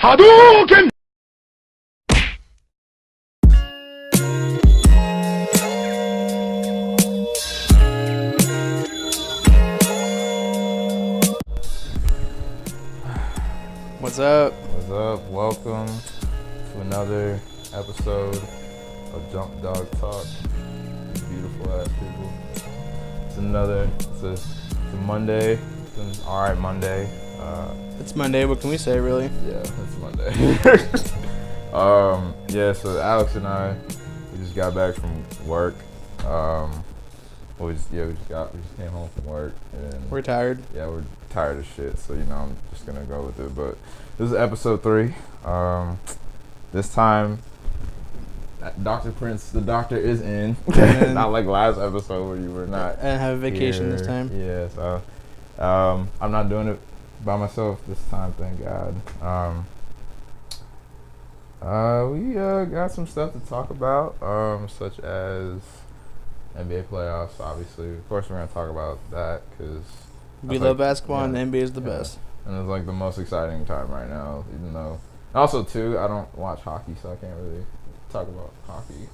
Hadouken! What's up? What's up? Welcome to another episode of Jump Dog Talk. Beautiful ass people. It's a Monday. It's an alright Monday. It's Monday. What can we say, really? Yeah, it's Monday. So Alex and I, we just got back from work. We just came home from work and We're tired. yeah, we're tired of shit. So I'm just gonna go with it. But this is episode 3. This time, Dr. Prince, the doctor, is in. Not like last episode where you were not. And have a vacation here. this time. Yeah, so I'm not doing it by myself this time, thank God. We got some stuff to talk about, such as NBA playoffs, obviously. Of course, we're going to talk about that because We love basketball, and the NBA is the best. And it's like the most exciting time right now, even though. Also, too, I don't watch hockey, so I can't really talk about hockey.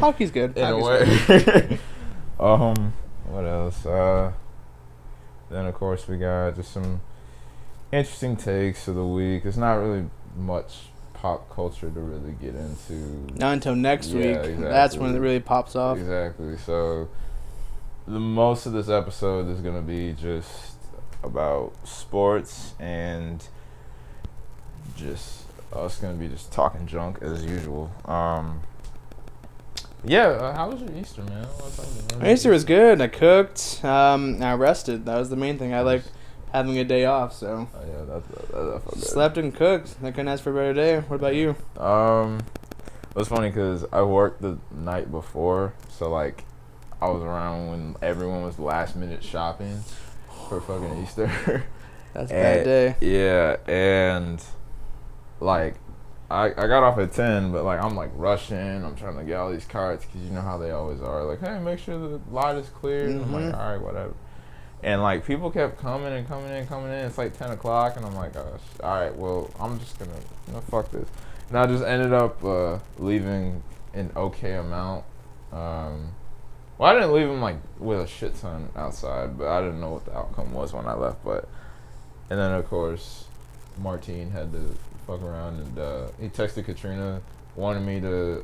Hockey's good. In Hockey's a way. What else? Then, of course, we got just some interesting takes of the week. It's not really much pop culture to really get into. Not until next week. Exactly. That's when it really pops off. Exactly. So the most of this episode is going to be just about sports and just us going to be just talking junk as usual. How was your Easter, man? My Easter was good. I cooked. I rested. That was the main thing. I like having a day off, so. Oh, yeah, that felt good. Slept and cooked. I couldn't ask for a better day. What about you? It was funny because I worked the night before, so like I was around when everyone was last minute shopping for fucking Easter. That's a bad day. Yeah, and like I got off at 10, but like I'm like rushing. I'm trying to get all these carts because you know how they always are. Like, hey, make sure the lot is clear. Mm-hmm. I'm like, all right, whatever. And like people kept coming in. It's like 10 o'clock, and I'm like, gosh, all right, well, I'm just gonna fuck this. And I just ended up leaving an okay amount. Well, I didn't leave him like with a shit ton outside, but I didn't know what the outcome was when I left. And then of course, Martine had to fuck around, and he texted Katrina, wanted me to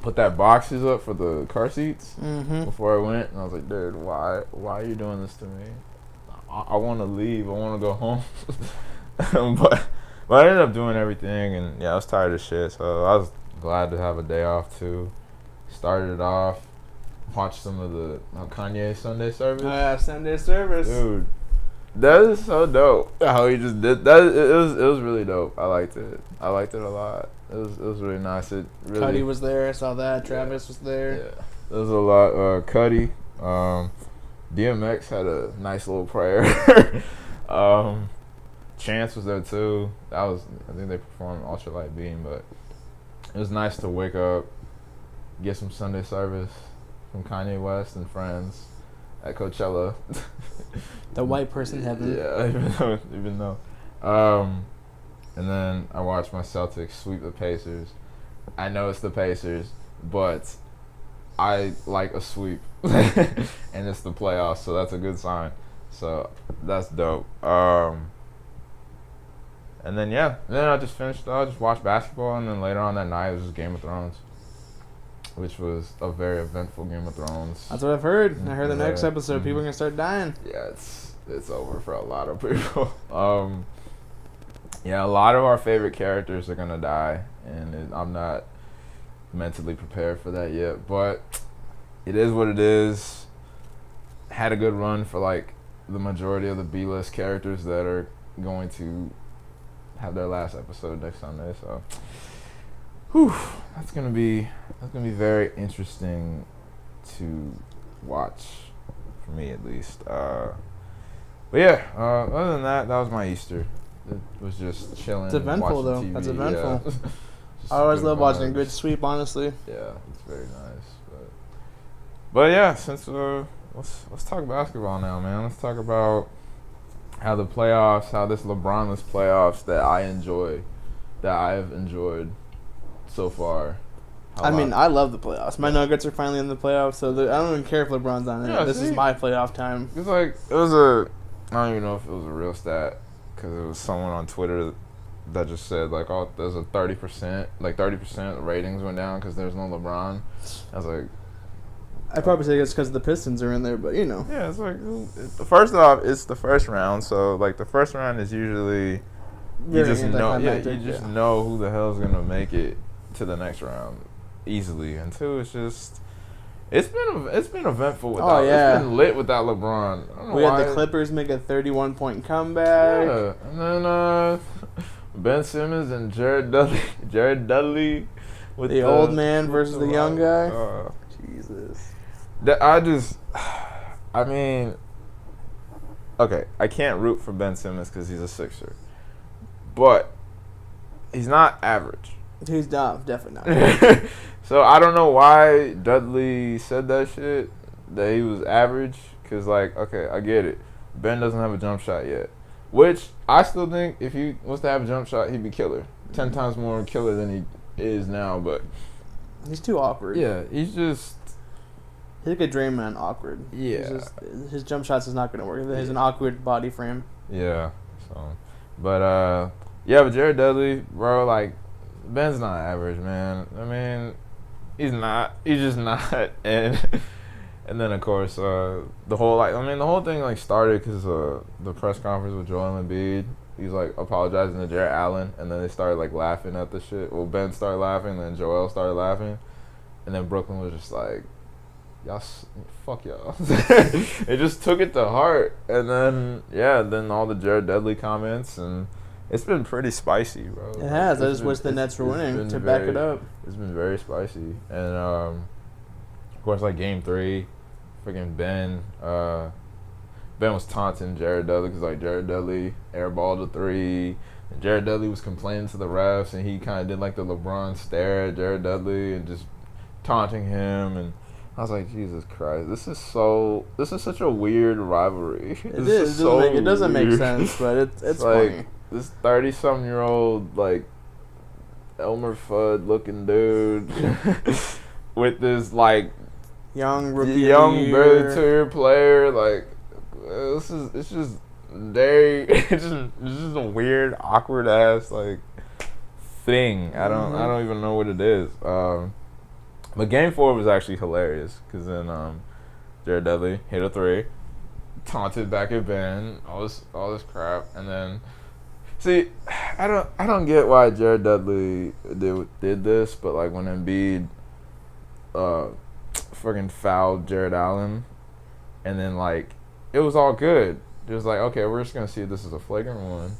put that boxes up for the car seats before I went, and I was like, dude, why are you doing this to me? I want to leave. I want to go home. but I ended up doing everything, and yeah, I was tired of shit, so I was glad to have a day off too. Started it off, watched some of the Kanye Sunday service. Oh, yeah, Sunday service. Dude, that is so dope. How he just did that. It was really dope. I liked it a lot. It was really nice. It really. Cuddy was there. I saw that. Travis was there. Yeah, there was a lot. Cuddy, DMX had a nice little prayer. Chance was there too. I think they performed Ultralight Beam, but it was nice to wake up, get some Sunday service from Kanye West and friends at Coachella. The white person heaven. Yeah, even though. And then I watched my Celtics sweep the Pacers. I know it's the Pacers, but I like a sweep. And it's the playoffs, so that's a good sign. So that's dope. And then I just finished. I just watched basketball, and then later on that night it was just Game of Thrones, which was a very eventful Game of Thrones. That's what I've heard. I heard the next episode people are gonna start dying. Yeah, it's over for a lot of people. A lot of our favorite characters are gonna die, and I'm not mentally prepared for that yet. But it is what it is. Had a good run for like the majority of the B-list characters that are going to have their last episode next Sunday. So, that's gonna be very interesting to watch for me at least. Other than that was my Easter. It was just chilling. It's eventful though. TV. That's eventful. Yeah. I always love watching a good sweep, honestly. Yeah, it's very nice. But yeah, since let's talk basketball now, man. Let's talk about how the playoffs, how this LeBronless playoffs that I enjoy, that I have enjoyed so far. I mean, I love the playoffs. My Nuggets are finally in the playoffs, so I don't even care if LeBron's on it. This is my playoff time. It's like, I don't even know if it was a real stat, because it was someone on Twitter that just said, like, oh, there's a 30% ratings went down because there's no LeBron. I was like, I'd probably say it's because the Pistons are in there, but, you know. Yeah, it's like, first off, it's the first round, so, like, the first round is usually, you just know who the hell's going to make it to the next round easily. And two, it's just, it's been eventful without, it's been lit without LeBron. I don't know why. Had the Clippers make a 31-point comeback. Yeah, and then Ben Simmons and Jared Dudley with the old man versus the young guy. Jesus. I mean, okay, I can't root for Ben Simmons because he's a Sixer, but he's not average. He's not, definitely not. So I don't know why Dudley said that shit, that he was average, because, like, okay, I get it. Ben doesn't have a jump shot yet, which I still think if he was to have a jump shot, he'd be killer. 10 times more killer than he is now, but he's too awkward. Yeah, he's like a Draymond awkward. Yeah. His jump shots is not going to work. He has an awkward body frame. Yeah. So, but Jared Dudley, bro, like, Ben's not average, man. I mean, he's not. He's just not. And then, of course, the whole thing, like, started because the press conference with Joel Embiid. He's, like, apologizing to Jarrett Allen, and then they started, like, laughing at the shit. Well, Ben started laughing, then Joel started laughing, and then Brooklyn was just like, y'all, fuck y'all. They just took it to heart. And then, then all the Jared Dudley comments, and it's been pretty spicy, bro. It has. I just wish the Nets were winning to back it up. It's been very spicy. And, of course, like, Game 3, freaking Ben was taunting Jared Dudley because, like, Jared Dudley airballed a 3. And Jared Dudley was complaining to the refs, and he kind of did, like, the LeBron stare at Jared Dudley and just taunting him. And I was like, Jesus Christ, this is such a weird rivalry. It doesn't make sense, but it's like, funny. This 30-some-year-old, like, Elmer Fudd looking dude with this, like, young barely 2-year player, like, it's just a weird, awkward ass, like, thing. I don't even know what it is. But Game 4 was actually hilarious because then Jared Dudley hit a 3, taunted back at Ben, all this crap, and then see, I don't get why Jared Dudley did this, but, like, when Embiid freaking fouled Jared Allen, and then, like, it was all good. It was like, okay, we're just gonna see if this is a flagrant 1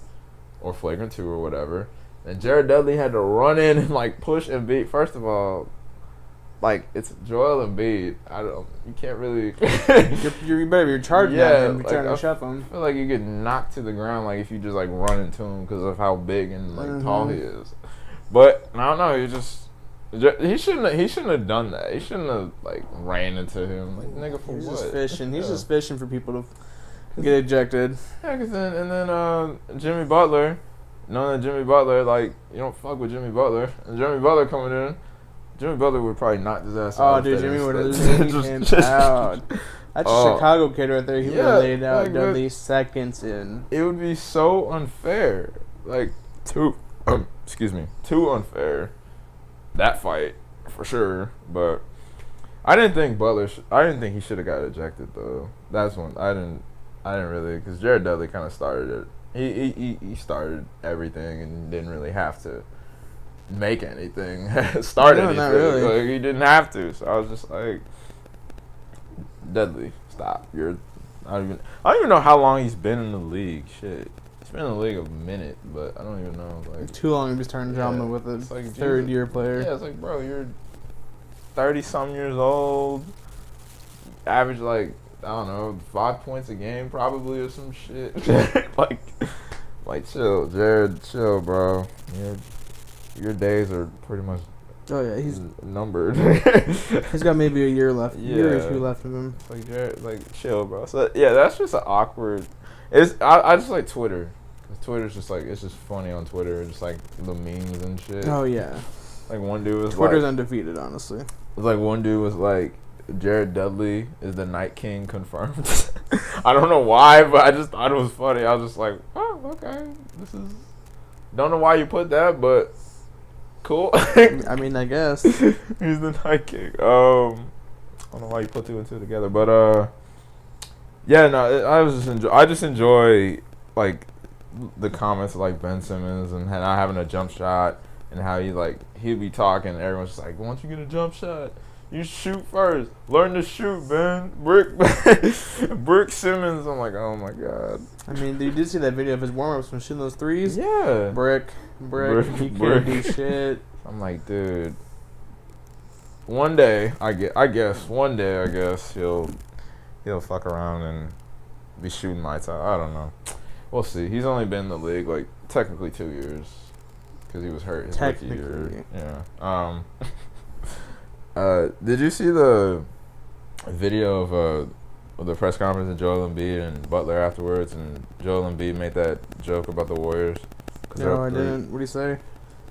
or flagrant 2 or whatever. And Jared Dudley had to run in and, like, push Embiid. First of all, like, it's Joel Embiid. You can't really. you're charging at him. You're trying to shove him. I feel like you get knocked to the ground, like, if you just, like, run into him because of how big and, like, tall he is. But I don't know. He shouldn't have done that. He shouldn't have, like, ran into him. Like, nigga, for He's what? Just fishing. He's just fishing for people to get ejected. Yeah, cause then Jimmy Butler, knowing that Jimmy Butler, like, you don't fuck with Jimmy Butler, and Jimmy Butler coming in. Jimmy Butler would probably knock his ass out. Oh, dude, Jimmy would have laid him out. That's a Chicago kid right there. He would have laid out Dudley seconds in. It would be so unfair. Like, too unfair. That fight, for sure. But I didn't think he should have got ejected, though. That's one. I didn't really, because Jared Dudley kind of started it. He started everything and didn't really have to make anything, start anything. Not really. Like, he didn't have to. So I was just like, Dudley, stop. I don't even know how long he's been in the league. Shit, he's been in the league a minute, but I don't even know. Like, too long to be starting drama with a third-year player. Yeah, it's like, bro, you're 30-some years old, average, like, I don't know, 5 points a game probably or some shit. like chill, Jared, chill, bro. Your days are pretty much he's numbered. He's got maybe a year left, year or two left of him. Like, Jared, like, chill, bro. So yeah, that's just an awkward. I just like Twitter. Twitter's just like, it's just funny on Twitter, just like the memes and shit. Oh yeah. Like one dude was Twitter's like, undefeated, honestly. like one dude was like, Jared Dudley is the Night King confirmed. I don't know why, but I just thought it was funny. I was just like, oh, okay, this is. Don't know why you put that, but cool. I mean, I guess he's the Night King. I don't know why you put two and two together, but yeah, no, I just enjoy like the comments of like Ben Simmons and not having a jump shot and how he'd be talking and everyone's just like, once you get a jump shot, you shoot first. Learn to shoot, man. Brick Simmons. I'm like, oh my god. I mean, you did see that video of his warm ups from shooting those threes. Yeah. Brick. He can't do shit. I'm like, dude. One day, I guess he'll fuck around and be shooting lights out. I don't know. We'll see. He's only been in the league like technically 2 years because he was hurt his rookie year. Yeah. Did you see the video of the press conference of Joel Embiid and Butler afterwards? And Joel Embiid made that joke about the Warriors. No, I didn't. What did he say?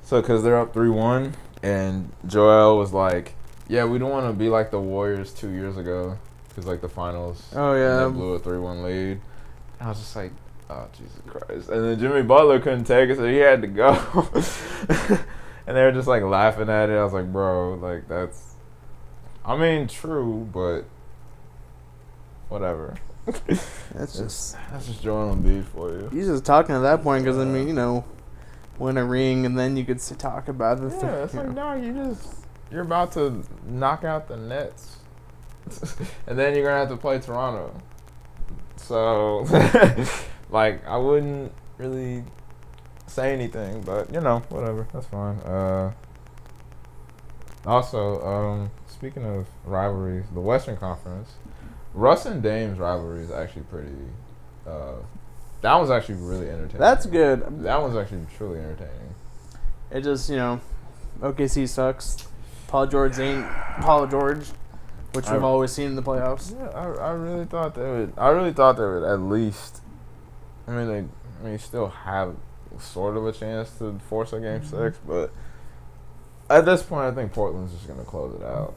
So, because they're up 3-1, and Joel was like, yeah, we don't want to be like the Warriors 2 years ago. Because, like, the finals. Oh, yeah. And they blew a 3-1 lead. And I was just like, oh, Jesus Christ. And then Jimmy Butler couldn't take it, so he had to go. And they were just, like, laughing at it. I was like, bro, like, that's... I mean, true, but... whatever. That's just Joel Embiid for you. He's just talking at that point because, I mean, you know, win a ring and then you could talk about the Yeah, it's like, no, you're about to knock out the Nets. And then you're going to have to play Toronto. So, like, I wouldn't really say anything, but, you know, whatever. That's fine. Also, speaking of rivalries, the Western Conference, Russ and Dame's rivalry is actually pretty. That one's actually really entertaining. That's good. That one's actually truly entertaining. It just, you know, OKC sucks. Paul George ain't Paul George, which we've always seen in the playoffs. Yeah, I really thought they would. I really thought they would at least. I mean, they still have sort of a chance to force a game 6, but at this point, I think Portland's just gonna close it out.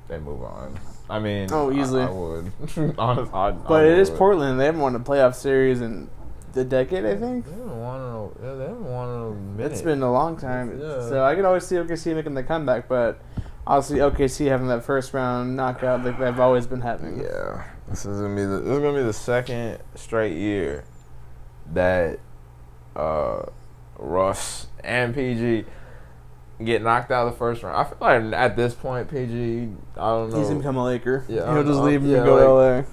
They move on. I mean, easily. I would. Honestly, but it is Portland. They haven't won a playoff series in the decade, I think. They haven't won in a minute. It's been a long time. Yeah. So I could always see OKC making the comeback, but obviously OKC having that first round knockout like they've always been having. Yeah, this is gonna be the second straight year that Russ and PG get knocked out of the first round. I feel like at this point, PG, I don't know. He's gonna become a Laker. Yeah, he'll just leave and yeah, go to LA.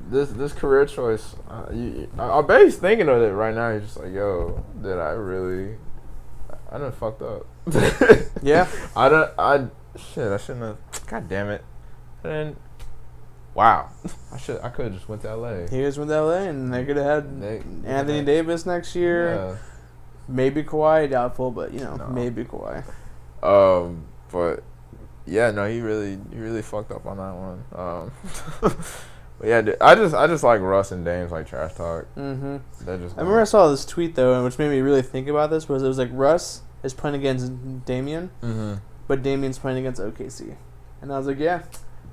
This career choice, I bet he's thinking of it right now. He's just like, yo, I done fucked up. Yeah. I shouldn't have. God damn it. And wow, I could have just went to LA. He just went to LA, and they could have had Anthony Davis next year. Yeah. Maybe Kawhi, doubtful, but no. Maybe Kawhi. But yeah, no, he really fucked up on that one. But yeah, dude, I just like Russ and Dame's like trash talk. Mm-hmm. I remember I saw this tweet though, which made me really think about this. Was it was like Russ is playing against Damian, but Damian's playing against OKC, and I was like, yeah.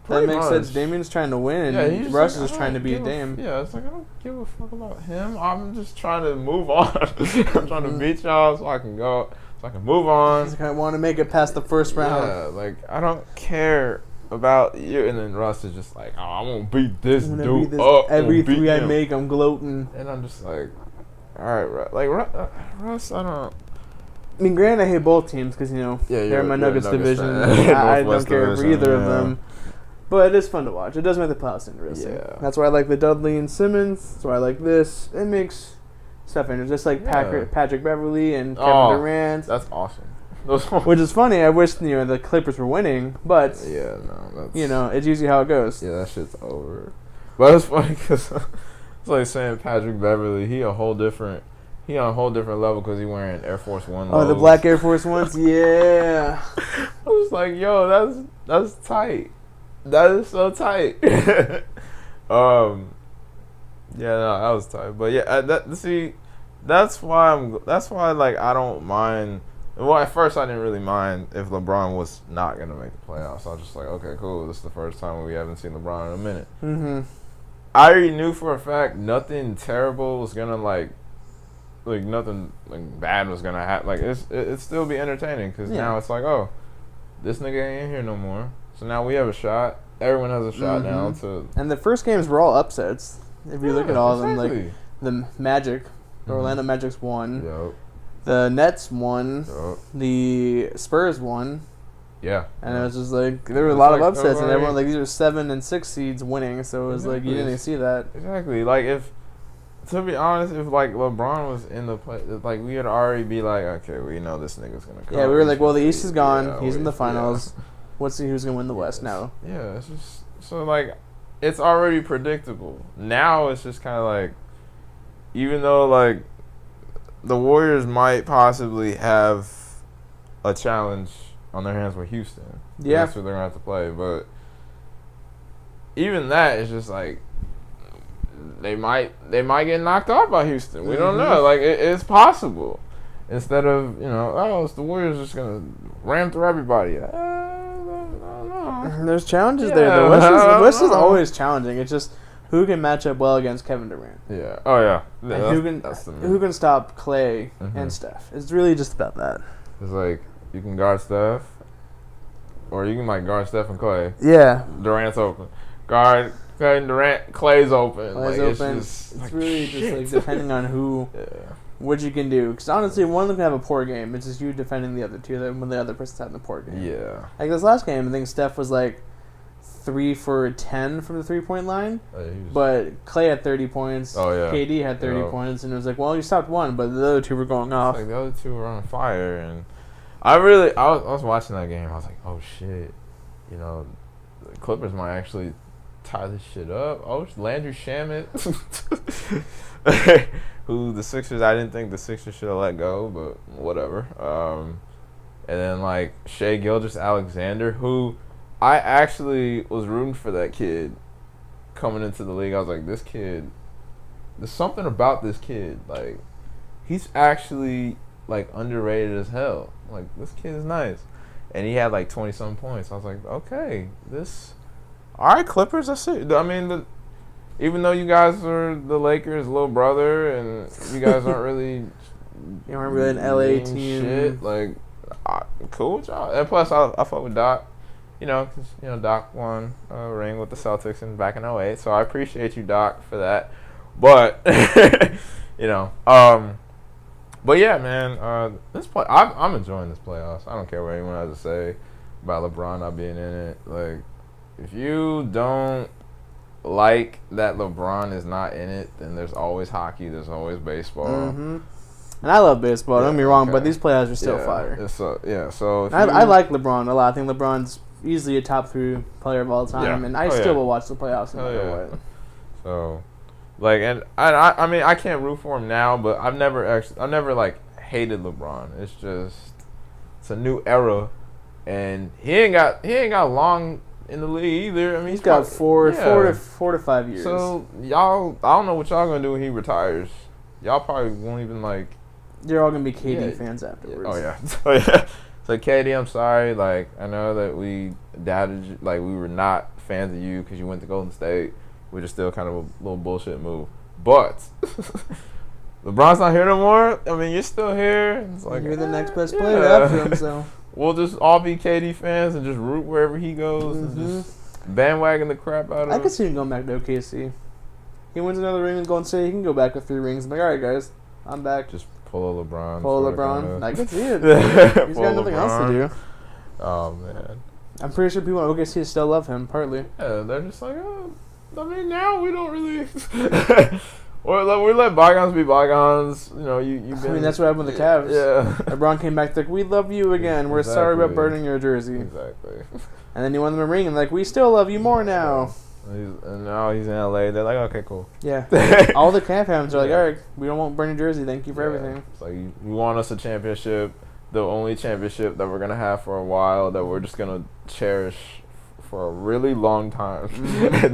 That makes sense. Damian's trying to win, and Russ is trying to beat Dame. Yeah, it's like, I don't give a fuck about him. I'm just trying to move on. I'm trying to beat y'all so I can move on. He's like, I want to make it past the first round. Yeah, like, I don't care about you. And then Russ is just like, oh, I'm going to beat this dude up. Every three I make, I'm gloating. And I'm just like, all right, Russ. Like, Russ, I don't... I mean, granted, I hate both teams because, they're in my Nuggets division. I don't care for either of them. But it is fun to watch. It does make the playoffs interesting. Yeah. That's why I like the Dudley and Simmons. That's why I like this. It makes stuff interesting. Just like Patrick Beverly and Kevin Durant. That's awesome. Which is funny. I wish the Clippers were winning, but that's it's usually how it goes. Yeah, that shit's over. But it's funny because it's like saying Patrick Beverly. He on a whole different level because he wearing Air Force One. Oh, the black Air Force Ones. Yeah. I was like, yo, that's tight. That is so tight. Yeah, no, that was tight. But yeah, that's why like I don't mind. Well, at first I didn't really mind if LeBron was not gonna make the playoffs. I was just like, okay, cool. This is the first time we haven't seen LeBron in a minute. Mm-hmm. I already knew for a fact nothing terrible was gonna like nothing like bad was gonna happen. Like it'd still be entertaining because now it's like, oh, this nigga ain't in here no more. So now we have a shot. Everyone has a shot now to. And the first games were all upsets. If you look at all of them, like the Magic, the Orlando Magic's won. Yep. The Nets won. Yep. The Spurs won. Yeah. And it was just like there were a lot of upsets, and everyone like these are 7 and 6 seeds winning. So it was like you didn't see that. Exactly. Like to be honest, if like LeBron was in the play, like we would already be like, okay, we know this nigga's gonna go. Yeah, we were like, well, the East is gone. He's in the finals. Yeah. Let's see who's gonna win the West now. Yeah, it's just so like it's already predictable. Now it's just kind of like, even though like the Warriors might possibly have a challenge on their hands with Houston. Yeah, that's who they're gonna have to play. But even that is just like they might get knocked off by Houston. We don't know. Like it's possible. Instead of it's the Warriors just gonna ram through everybody. I don't know. There's challenges there. The West is always challenging. It's just who can match up well against Kevin Durant. Yeah. Oh yeah. And who can stop Clay and Steph. It's really just about that. It's like you can guard Steph, or you can like guard Steph and Clay. Yeah. Durant's open. Guard Clay and Durant. Clay's open. Clay's open. It's really just like depending on who. Yeah. What you can do, because honestly, one of them can have a poor game. It's just you defending the other two when the other person's having a poor game. Yeah. Like this last game, I think Steph was like 3 for 10 from the 3-point line, but Clay had 30 points. Oh yeah. KD had 30 points, and it was like, well, you stopped one, but the other two were going off. Like the other two were on fire, and I was watching that game. I was like, oh shit, the Clippers might actually tie this shit up. Oh, Landry Shamet. Who the Sixers, I didn't think the Sixers should have let go, but whatever. And then, like, Shai Gilgeous-Alexander, who I actually was rooting for that kid coming into the league. I was like, this kid, there's something about this kid. Like, he's actually, like, underrated as hell. Like, this kid is nice. And he had, like, 20-something points. I was like, okay, all right, Clippers, that's it. I mean, even though you guys are the Lakers' little brother, and you guys aren't really, you aren't really an LA team. Shit, like, cool with y'all. And plus, I fuck with Doc, because Doc won a ring with the Celtics back in 2008, so I appreciate you, Doc, for that. But but yeah, man, I'm enjoying this playoffs. I don't care what anyone has to say about LeBron not being in it. Like, if you don't like that LeBron is not in it, then there's always hockey, there's always baseball. And I love baseball, don't get me wrong, but these playoffs are still fire. So I like LeBron a lot. I think LeBron's easily a top 3 player of all time, and I still will watch the playoffs no matter what. So, like, and I mean, I can't root for him now, but I've never like hated LeBron. It's a new era, and he ain't got long in the league either. I mean, he's got 4 to 5 years. So y'all, I don't know what y'all gonna do when he retires. Y'all probably won't even like. You're all gonna be KD fans afterwards. Oh yeah. So KD, I'm sorry. Like, I know that we doubted you. Like, we were not fans of you because you went to Golden State, which is still kind of a little bullshit move. But LeBron's not here no more. I mean, you're still here. It's like, you're the next best player after him. So. We'll just all be KD fans and just root wherever he goes and just bandwagon the crap out of him. I could see him going back to OKC. He wins another ring and Golden State. He can go back with 3 rings. I'm like, all right, guys, I'm back. Just pull a LeBron. I can see it. He's got nothing else to do. Oh, man. I'm pretty sure people at OKC still love him, partly. Yeah, they're just like, I mean, now we don't really... Or we let bygones be bygones. You've been... I mean, that's what happened with the Cavs. Yeah. LeBron came back like, we love you again. We're sorry about burning your jersey. Exactly. And then he won them a ring and like, we still love you more now. And now he's in LA. They're like, okay, cool. Yeah. All the Cavs fans are like, all right, we won't burn your jersey. Thank you for everything. It's like, you want us a championship, the only championship that we're going to have for a while, that we're just going to cherish for a really long time.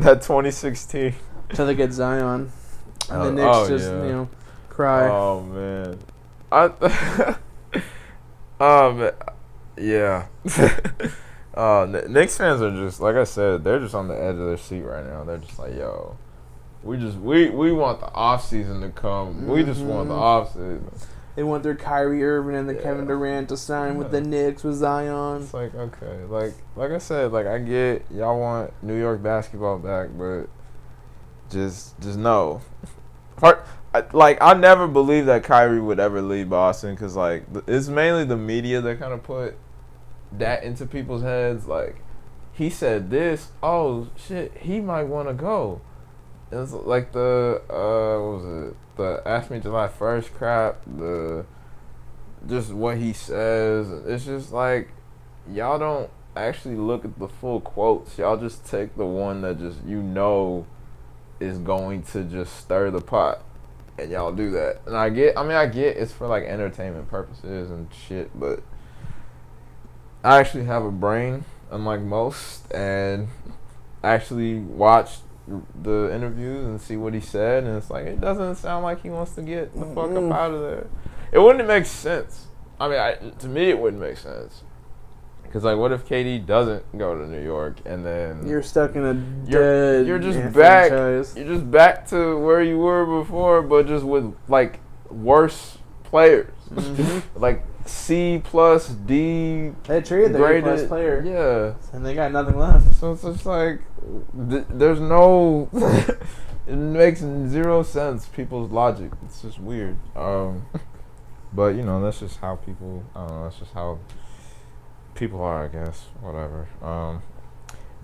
That 2016. Until they get Zion. And the Knicks just, cry. Oh, man. Yeah. Knicks fans are just, like I said, they're just on the edge of their seat right now. They're just like, yo, we want the off season to come. We just want the off season. They want their Kyrie Irving and the Kevin Durant to sign with the Knicks with Zion. It's like, okay, like I said, like I get y'all want New York basketball back, but just no. I never believed that Kyrie would ever leave Boston because like it's mainly the media that kind of put that into people's heads. Like he said this, oh shit, he might want to go. It was like the what was it? The Ask Me July 1st crap. Just what he says. It's just like y'all don't actually look at the full quotes. Y'all just take the one that just is going to just stir the pot, and y'all do that. And I get it's for like entertainment purposes and shit, but I actually have a brain, unlike most, and actually watched the interviews and see what he said, and it's like it doesn't sound like he wants to get the fuck up out of there. It wouldn't make sense. I mean, to me, it wouldn't make sense. Because like, what if KD doesn't go to New York and then you're stuck in a dead you're just back. Franchise. You're just back to where you were before, but just with like worse players, like C plus D. They traded their A+ player. Yeah, and they got nothing left. So it's just like there's no. It makes zero sense. People's logic. It's just weird. But that's just how people. I don't know. That's just how people are, I guess. Whatever.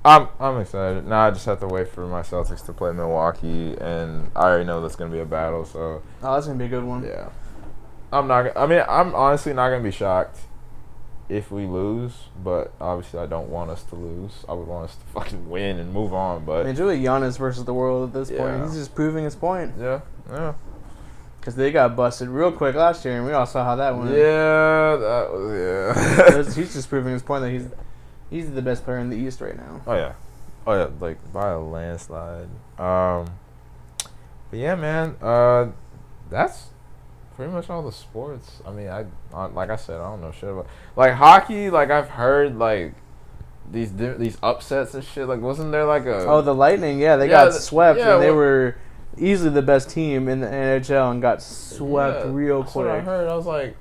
I'm excited. Now I just have to wait for my Celtics to play Milwaukee, and I already know that's gonna be a battle. So. Oh, that's gonna be a good one. Yeah. I'm honestly not gonna be shocked if we lose, but obviously I don't want us to lose. I would want us to fucking win and move on. But it's really Giannis versus the world at this point. He's just proving his point. Yeah. Because they got busted real quick last year, and we all saw how that went. Yeah, that was He's just proving his point that he's the best player in the East right now. Oh yeah, like by a landslide. But yeah, man, that's pretty much all the sports. I mean, like I said, I don't know shit about like hockey. Like I've heard like these upsets and shit. Like wasn't there like a the Lightning? Yeah, they got swept and they were easily the best team in the NHL and got swept real quick. That's what I heard. I was like,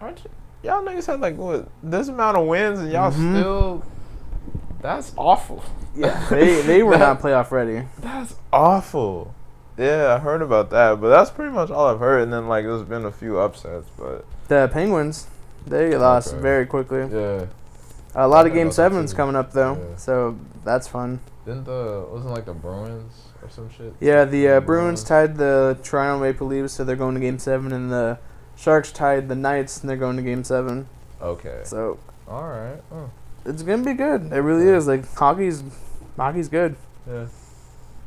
aren't y'all niggas had like what this amount of wins and y'all still? That's awful. Yeah, they were not playoff ready. That's awful. Yeah, I heard about that, but that's pretty much all I've heard. And then like there's been a few upsets, but the Penguins, they lost very quickly. Yeah, a lot of Game 7s coming up though, so that's fun. Wasn't like the Bruins or some shit? Yeah, the Bruins tied the Toronto Maple Leafs, so they're going to Game 7, and the Sharks tied the Knights, and they're going to Game 7. Okay. So. All right. Oh. It's gonna be good. It really is. Like hockey's good. Yeah.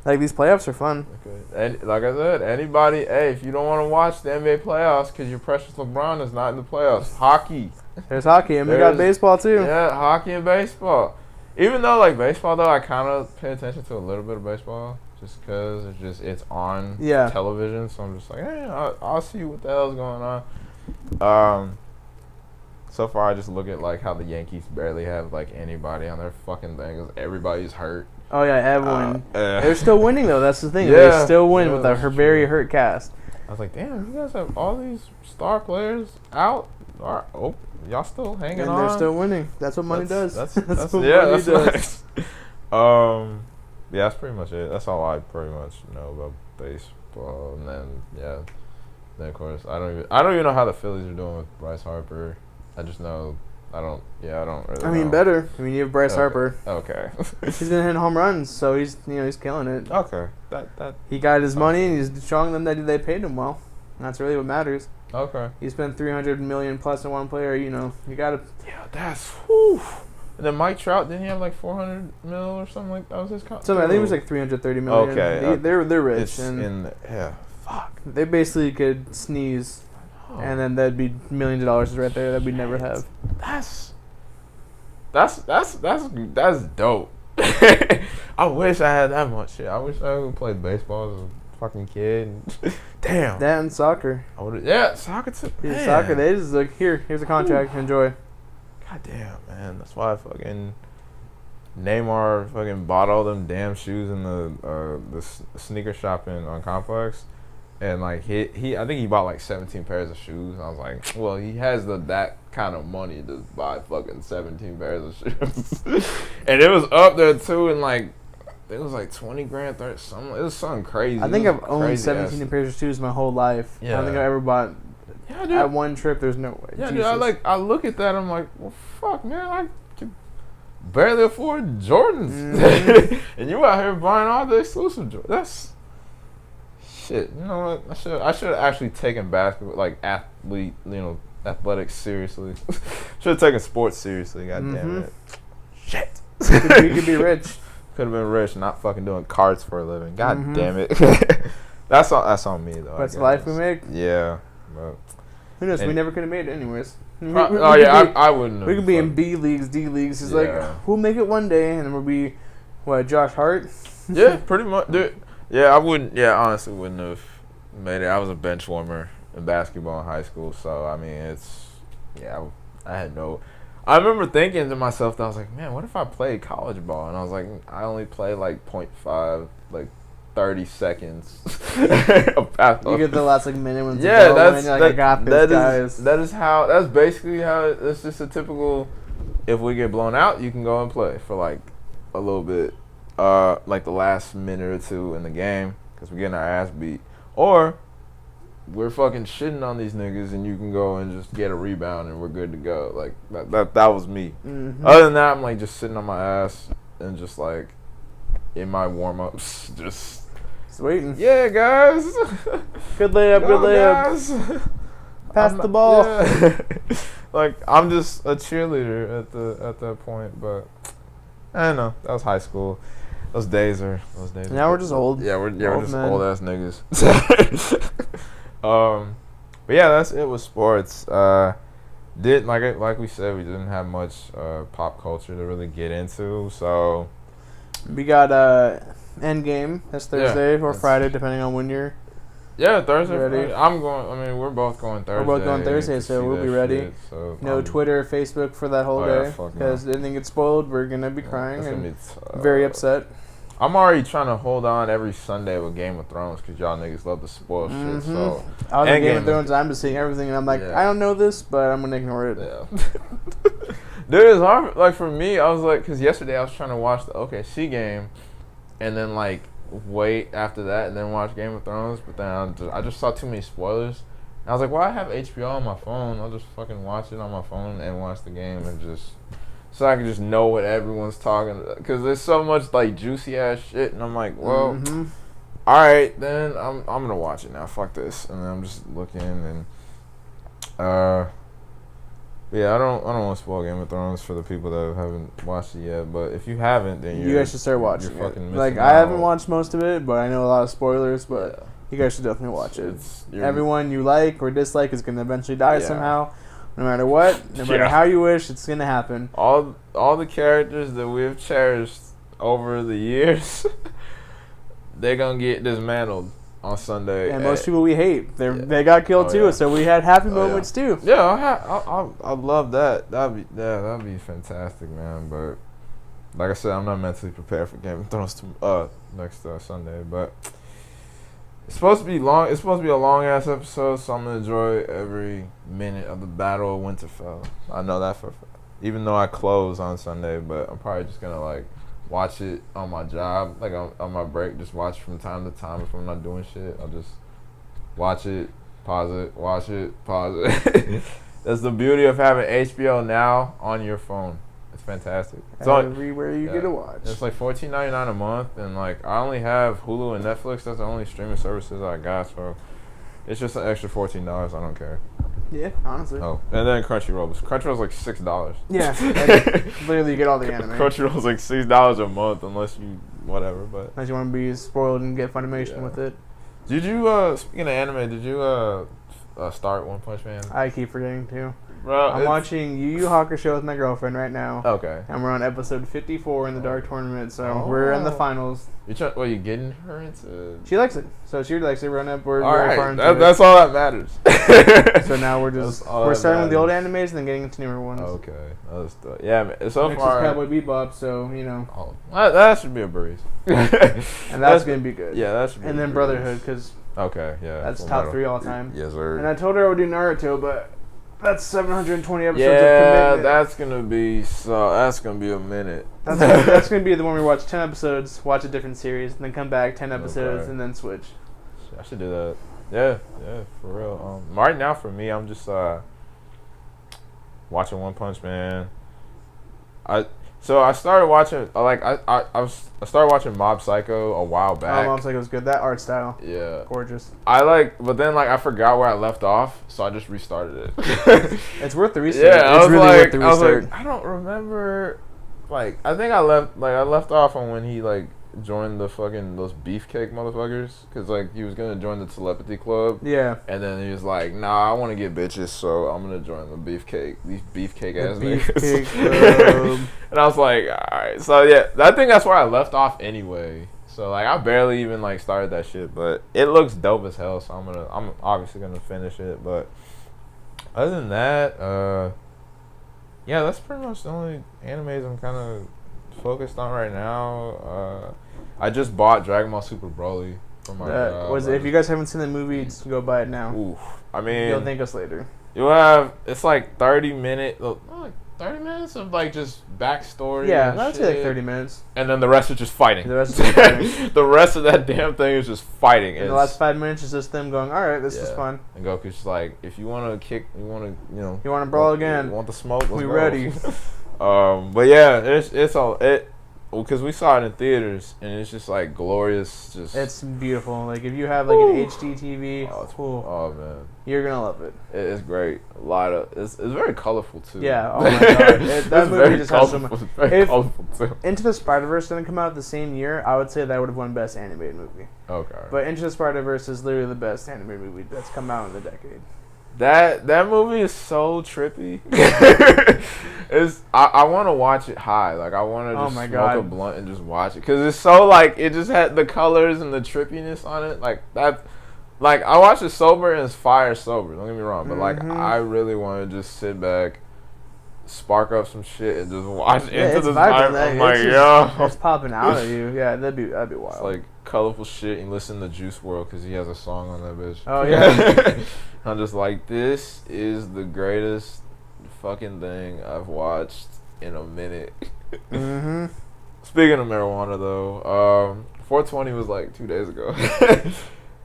Like these playoffs are fun. Okay. And like I said, anybody, if you don't want to watch the NBA playoffs because your precious LeBron is not in the playoffs, hockey. There's hockey, and we got baseball too. Yeah, hockey and baseball. Even though like baseball, though, I kind of pay attention to a little bit of baseball just because it's on television. So I'm just like, hey, I'll see what the hell's going on. So far, I just look at like how the Yankees barely have like anybody on their fucking thing because everybody's hurt. Oh yeah, everyone. They're still winning though. That's the thing. Yeah, they still win with a very hurt cast. I was like, damn, you guys have all these star players out. Oh, y'all still hanging on. And they're still winning. That's what money does. That's what money does. Nice. Yeah, that's pretty much it. That's all I pretty much know about baseball. And then then of course I don't even know how the Phillies are doing with Bryce Harper. I just know. I don't really know. Better. You have Bryce Harper. Okay. He's gonna hit home runs, so he's killing it. Okay. That he got his money and he's showing them that they paid him well. And that's really what matters. Okay. He spent $300 million plus in one player. You gotta. Yeah, that's. Whew. And then Mike Trout, didn't he have like $400 million or something like that? Was his contract? So I think it was like $330 million. Okay. They're rich fuck. They basically could sneeze. And then that'd be millions of dollars right there that we'd never have. That's dope. I wish I had that much shit. I wish I would play baseball as a fucking kid. Damn. That and soccer. Yeah, soccer too. Yeah, soccer. They just like, here's a contract. Enjoy. God damn, man. That's why fucking Neymar fucking bought all them damn shoes in the sneaker shop on Complex. And like he I think he bought like 17 pairs of shoes. And I was like, well, he has that kind of money to buy fucking 17 pairs of shoes. And it was up there too, and like it was like 20 grand, 30 something. It was something crazy. I think I've owned 17 pairs of shoes my whole life. Yeah. I don't think I ever bought. Yeah, dude. At one trip, there's no way. Yeah, Jesus. Dude. I look at that. I'm like, well, fuck, man. I can barely afford Jordans, and you out here buying all the exclusive Jordans. That's shit. You know what? I should have actually taken basketball, like athletics seriously. Should have taken sports seriously. God damn it. Shit. You could be rich. Could have been rich, not fucking doing cards for a living. God damn it. That's on me though. That's the life we make. Yeah. But who knows? We never could have made it anyways. I wouldn't have. We could be in B leagues, D leagues. He's like, we'll make it one day, and then we'll be, what, Josh Hart? Yeah, pretty much. Dude. Yeah, I wouldn't. Yeah, honestly, wouldn't have made it. I was a bench warmer in basketball in high school, so I mean, I had no. I remember thinking to myself that I was like, man, what if I played college ball? And I was like, I only play like 0.5, like 30 seconds. You get the last like minute when that's like, I got this, guys. That's basically how it's just a typical. If we get blown out, you can go and play for like a little bit, like the last minute or two in the game because we're getting our ass beat, or we're fucking shitting on these niggas and you can go and just get a rebound and we're good to go. Like that was me. Other than that, I'm like just sitting on my ass and just like in my warm ups, just waiting. Yeah, guys. Good layup, good layup. Guys. Pass the ball. Yeah. Like I'm just a cheerleader at that point, but I don't know. That was high school. Those days. Now we're just old. Yeah, we're just old ass niggas. But yeah, that's it with sports. Like we said, we didn't have much pop culture to really get into, so we got Endgame this Thursday or Friday, depending on when you're. Yeah, Thursday. Friday. I'm going. I mean, we're both going Thursday. We're both going Thursday, so we'll be ready. Shit, so no Twitter, Facebook for that whole day because anything gets spoiled, we're gonna be crying and very upset. I'm already trying to hold on every Sunday with Game of Thrones because y'all niggas love to spoil shit. So I was in Game of Thrones. I'm just seeing everything, and I'm like, I don't know this, but I'm gonna ignore it. Yeah. Dude, it's hard. Like for me, I was like, because yesterday I was trying to watch the OKC game, and then like wait after that, and then watch Game of Thrones. But then I just saw too many spoilers. And I was like, well, I have HBO on my phone. I'll just fucking watch it on my phone and watch the game and just. So I can just know what everyone's talking about. Because there's so much, like, juicy-ass shit. And I'm like, well, all right, then I'm going to watch it now. Fuck this. And then I'm just looking. And, yeah, I don't want to spoil Game of Thrones for the people that haven't watched it yet. But if you haven't, then you guys should start watching it. Fucking like, I haven't watched most of it, but I know a lot of spoilers. But you guys should definitely watch it. Everyone you like or dislike is going to eventually die somehow. No matter what, no matter how you wish, it's gonna happen. All the characters that we've cherished over the years, they're gonna get dismantled on Sunday. And most people we hate, they got killed too. So we had happy moments too. Yeah, I love that. That'd be fantastic, man. But like I said, I'm not mentally prepared for Game of Thrones next Sunday, but. It's supposed to be long. It's supposed to be a long ass episode, so I'm gonna enjoy every minute of the Battle of Winterfell. I know that for even though I close on Sunday, but I'm probably just gonna like watch it on my job, like on my break. Just watch from time to time if I'm not doing shit. I'll just watch it, pause it, watch it, pause it. That's the beauty of having HBO now on your phone. It's fantastic. It's everywhere you get to watch. It's like $14.99 a month, and like I only have Hulu and Netflix. That's the only streaming services I got, so it's just an extra $14. I don't care. Yeah, honestly. Oh, and then Crunchyroll's like $6. Yeah, literally you get all the anime. Crunchyroll's like $6 a month unless you whatever, but unless you want to be spoiled and get Funimation with it. Did you speaking of anime? Did you start One Punch Man? I keep forgetting to. Bro, I'm watching Yu Yu Hakusho with my girlfriend right now. Okay. And we're on episode 54 in the Dark Tournament, so we're in the finals. You getting her into? She likes it, so she likes it. We're very far into it. That's all that matters. So now we're starting with the old animes and then getting into newer ones. Okay. Yeah, man. So next far. Next is Cowboy Bebop, so you know. That should be a breeze. And that's gonna be good. Yeah, that should be. And then Brotherhood, because. Okay. Yeah. That's top 3 all time. Yes, sir. And I told her I would do Naruto, but. That's 720 episodes of commitment. That's gonna be a minute. That's gonna be the one we watch 10 episodes, watch a different series, and then come back 10 episodes, and then switch. I should do that. Yeah, for real. Right now for me, I'm just watching One Punch Man. I started watching I started watching Mob Psycho a while back. Mob Psycho's good. That art style. Yeah. Gorgeous. But then I forgot where I left off, so I just restarted it. It's worth the restart. Yeah, it's really worth the restart. I don't remember. I think I left off on when he joined the fucking those beefcake motherfuckers, because he was gonna join the telepathy club. Yeah. And then he was like, nah, I want to get bitches, so I'm gonna join these beefcake ass niggas. And I was like, alright. So yeah, I think that's where I left off anyway. So I barely even started that shit, but it looks dope as hell, so I'm obviously gonna finish it. But other than that, yeah, that's pretty much the only animes I'm kind of focused on right now. I just bought Dragon Ball Super Broly for my if you guys haven't seen the movie, just go buy it now. Oof. I mean, you'll thank us later. You'll have 30 minutes of just backstory. Yeah, I'd say 30 minutes. And then the rest is just fighting. The rest of that damn thing is just fighting. And the last 5 minutes is just them going, all right, this is fun. And Goku's just like, if you want to kick, you want to brawl again. You want the smoke? We ready. But yeah, it's all it. Well, because we saw it in theaters, and it's just glorious. It's beautiful. If you have an HD TV, oh man, you're gonna love it. It's great. It's very colorful too. Yeah. Oh my god, that movie just has so much. Very colorful too. Into the Spider-Verse didn't come out the same year, I would say that would have won Best Animated Movie. Okay. But Into the Spider-Verse is literally the best animated movie that's come out in the decade. That movie is so trippy. I want to watch it high. I want to just smoke a blunt and just watch it, because it's so it just had the colors and the trippiness on it. I watch it sober and it's fire sober. Don't get me wrong, but I really want to just sit back, spark up some shit, and just watch Into the Spider-Verse. It's popping out of you. Yeah, that'd be wild. It's colorful shit, and listen to Juice WRLD because he has a song on that bitch. Oh yeah. I'm just this is the greatest fucking thing I've watched in a minute. Speaking of marijuana though, 420 was 2 days ago. Yes,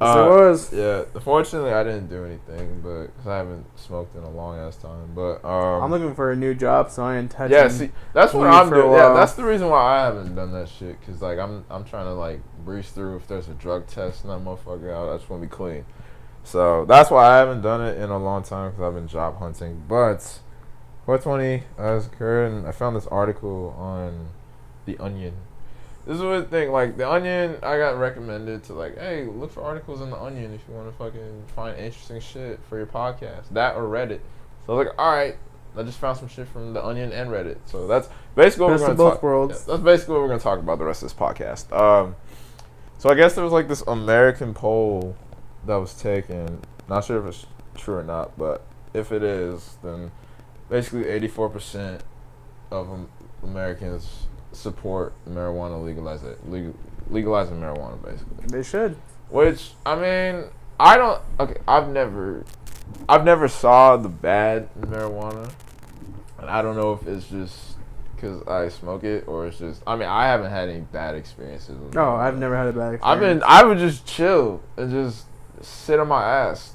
it was. Yeah, fortunately I didn't do anything, but cause I haven't smoked in a long ass time. But I'm looking for a new job, so I ain't touching. Yeah, see, that's what I'm doing. Yeah, that's the reason why I haven't done that shit. Cause I'm trying to breeze through. If there's a drug test and that motherfucker out, I just want to be clean. So that's why I haven't done it in a long time, because I've been job hunting. But 420 has occurred, and I found this article on The Onion. This is what I think. The Onion, I got recommended to hey, look for articles in The Onion if you want to fucking find interesting shit for your podcast. That or Reddit. So I was all right, I just found some shit from The Onion and Reddit. So that's basically what we're going to talk about. Yeah, that's basically what we're going to talk about the rest of this podcast. So I guess there was this American poll that was taken. Not sure if it's true or not, but if it is, then basically 84% of Americans support marijuana legalizing marijuana, basically. They should. Which, I mean, I've never saw the bad in marijuana, and I don't know if it's just because I smoke it, or it's just, I mean, I haven't had any bad experiences with marijuana. I've never had a bad experience. I would just chill and just sit on my ass.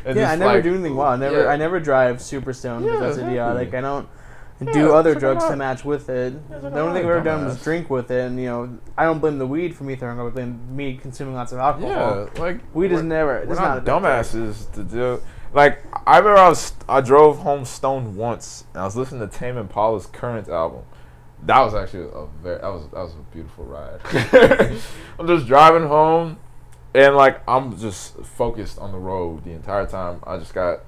I never do anything wild. I never drive super stoned, because that's idiotic. I don't do other drugs to match with it. The only thing I've ever done was drink with it, and I don't blame the weed for me throwing up. I blame me consuming lots of alcohol. Yeah, weed is never. We're not dumbasses to do. I remember I drove home stoned once, and I was listening to Tame Impala's Current album. That was actually that was a beautiful ride. I'm just driving home, and I'm just focused on the road the entire time. I just got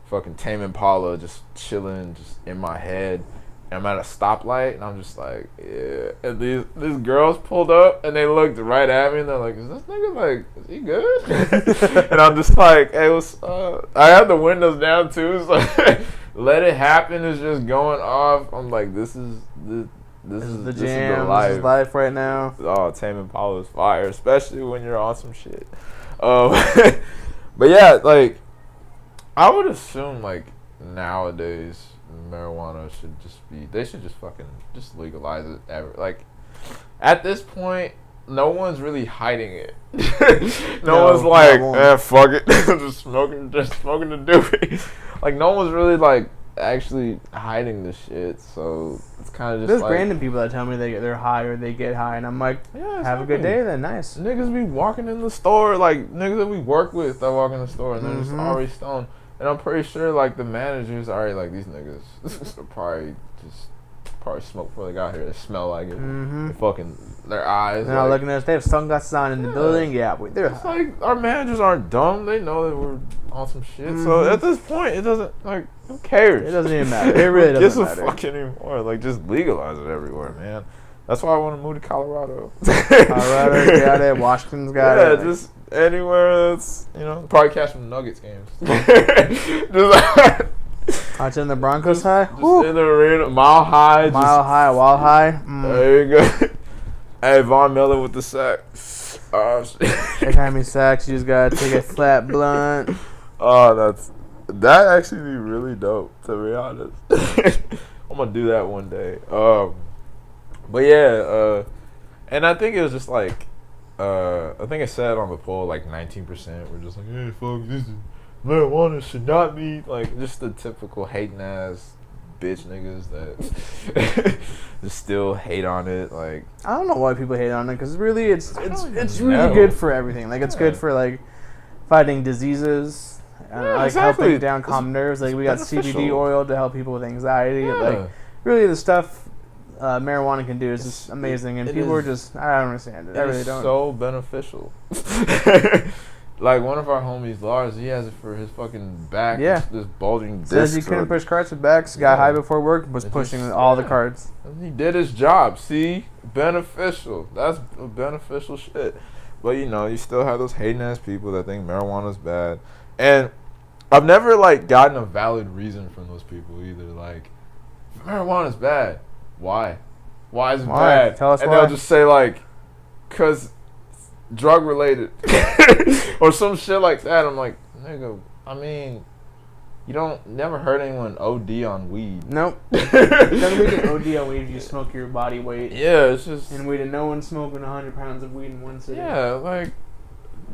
fucking Tame Impala just chilling, just in my head. And I'm at a stoplight, and I'm just like, yeah. And these girls pulled up, and they looked right at me, and they're like, is this nigga, like, is he good? And I'm just like, hey, what's up? I have the windows down, too. It's like, let it happen. It's just going off. I'm like, this is the jam. This is life right now. Oh, Tame Impala is fire, especially when you're on some shit. But yeah, like, I would assume, like, nowadays, marijuana should just be, they should just fucking just legalize it like at this point no one's really hiding it. no one's like fuck it. just smoking the doobie. Like no one's really like actually hiding the shit, so it's kind of just there's like random people that tell me they're high or they get high, and I'm like, yeah, have a good day then. Nice. Niggas be walking in the store, like niggas that we work with that walk in the store and they're just already stoned. And I'm pretty sure, like, the managers already like, these niggas probably smoke before they got here. They smell like it. They fucking, their eyes. They're not looking at us. They have sunglasses on in the building. Yeah, they're it's like, our managers aren't dumb. They know that we're on some shit. So, at this point, it doesn't, like, who cares? It doesn't even matter. It really doesn't matter. It gives a fuck anymore. Like, just legalize it everywhere, man. That's why I want to move to Colorado. Colorado's got it. Washington's got it. Yeah, just anywhere that's, probably catch some Nuggets games. Just watching the Broncos high? Just in the arena. Mile high. Wild high. There you go. Hey, Von Miller with the sack. Every time he sacks, you just got to take a flat blunt. Oh, that actually be really dope, to be honest. I'm going to do that one day. But yeah, and I think it was just like, I think it said on the poll like 19% were just like, hey, fuck, this is marijuana should not be, like, just the typical hating ass bitch niggas that just still hate on it. Like, I don't know why people hate on it, because really it's really good for everything. Like, it's good for like fighting diseases, like helping down common nerves. Like, we got CBD oil to help people with anxiety. Like, really the stuff marijuana can do is just amazing, and people are just, I don't understand it. I really don't. It's so beneficial. Like, one of our homies, Lars, he has it for his fucking back. Yeah. This bulging disc. Says he couldn't push carts with backs. Got high before work, was pushing all the carts. He did his job. See? Beneficial. That's beneficial shit. But, you still have those hating ass people that think marijuana's bad. And I've never, like, gotten a valid reason from those people either. Like, marijuana's bad. Why? Why is it bad? Tell us why. And they'll just say, like, because drug related or some shit like that. I'm like, nigga, I mean, you never heard anyone OD on weed. Nope. Doesn't mean an OD on weed if you smoke your body weight. Yeah, it's just. And weed, and no one's smoking 100 pounds of weed in one sitting. Yeah, like,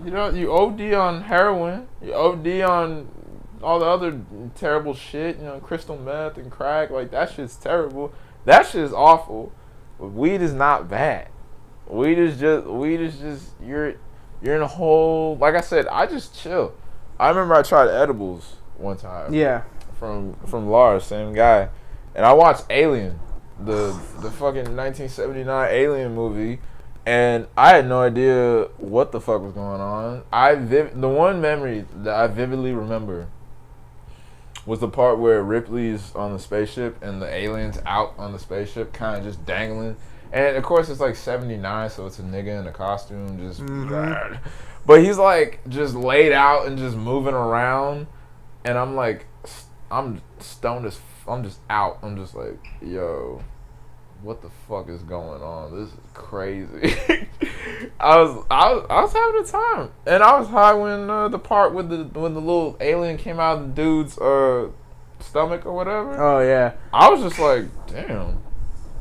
you OD on heroin, you OD on all the other terrible shit, crystal meth and crack, like, that shit's terrible. That shit is awful. But weed is not bad. Weed is just you're in a whole, like I said, I just chill. I remember I tried edibles one time. Yeah. From Lars, same guy. And I watched Alien, the fucking 1979 Alien movie, and I had no idea what the fuck was going on. The one memory that I vividly remember was the part where Ripley's on the spaceship and the alien's out on the spaceship, kind of just dangling. And, of course, it's like 79, so it's a nigga in a costume, just... But he's, like, just laid out and just moving around. And I'm, like, I'm stoned as... I'm just out. I'm just like, yo, what the fuck is going on? This is crazy. I was having a time. And I was high when the part when the little alien came out of the dude's stomach or whatever. Oh, yeah. I was just like, damn,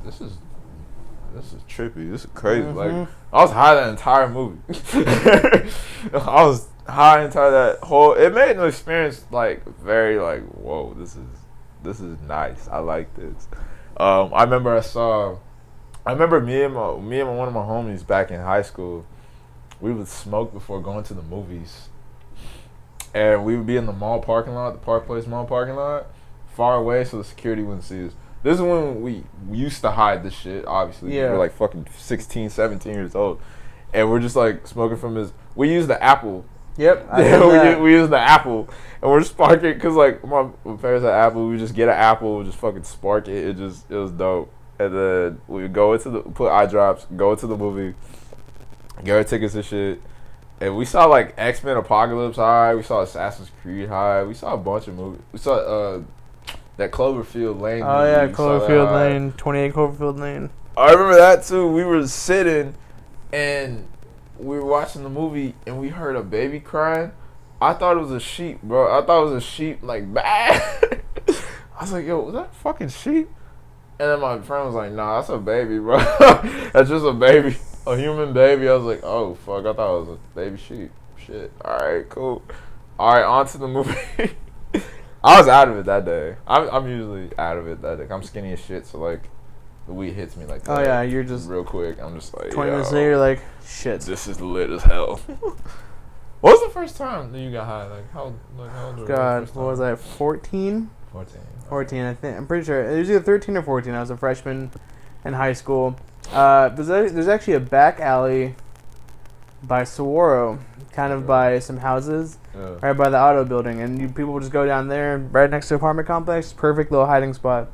this is trippy. This is crazy. Like, I was high that entire movie. I was high entire that whole. It made an experience like very like, whoa, this is nice. I like this. I remember me and one of my homies back in high school. We would smoke before going to the movies, and we would be in the mall parking lot, the Park Place Mall parking lot, far away so the security wouldn't see us. This is when we used to hide this shit, obviously. Yeah. We were like fucking 16, 17 years old. And we're just like smoking from his... We used the Apple Yep. We use the apple, and we're sparking because like my parents had apple. We just get an apple, we just fucking spark it. It was dope. And then we go put eye drops, go into the movie, get our tickets and shit. And we saw like X-Men Apocalypse High. We saw Assassin's Creed High. We saw a bunch of movies. We saw that Cloverfield Lane. Oh yeah, Cloverfield Lane, 28 Cloverfield Lane. I remember that too. We were sitting and we were watching the movie and we heard a baby crying. I thought it was a sheep, bro. I thought it was a sheep, like bad. I was like, yo, was that a fucking sheep? And then my friend was like, nah, that's a baby, bro. That's just a baby, a human baby. I was like, oh fuck, I thought it was a baby sheep. Shit. All right, cool. All right, on to the movie. I was out of it that day. I'm usually out of it that day. I'm skinny as shit, so like the weed hits me like that. Oh yeah, you're just real quick. I'm just like 20 minutes later, you're like, shit. This is lit as hell. What was the first time that you got high? Like how old were you? God, what was I? 14? 14, I think. I'm pretty sure it was either 13 or 14. I was a freshman in high school. There's actually a back alley by Saguaro, kind of by some houses, right by the auto building, and people would just go down there, right next to the apartment complex. Perfect little hiding spot.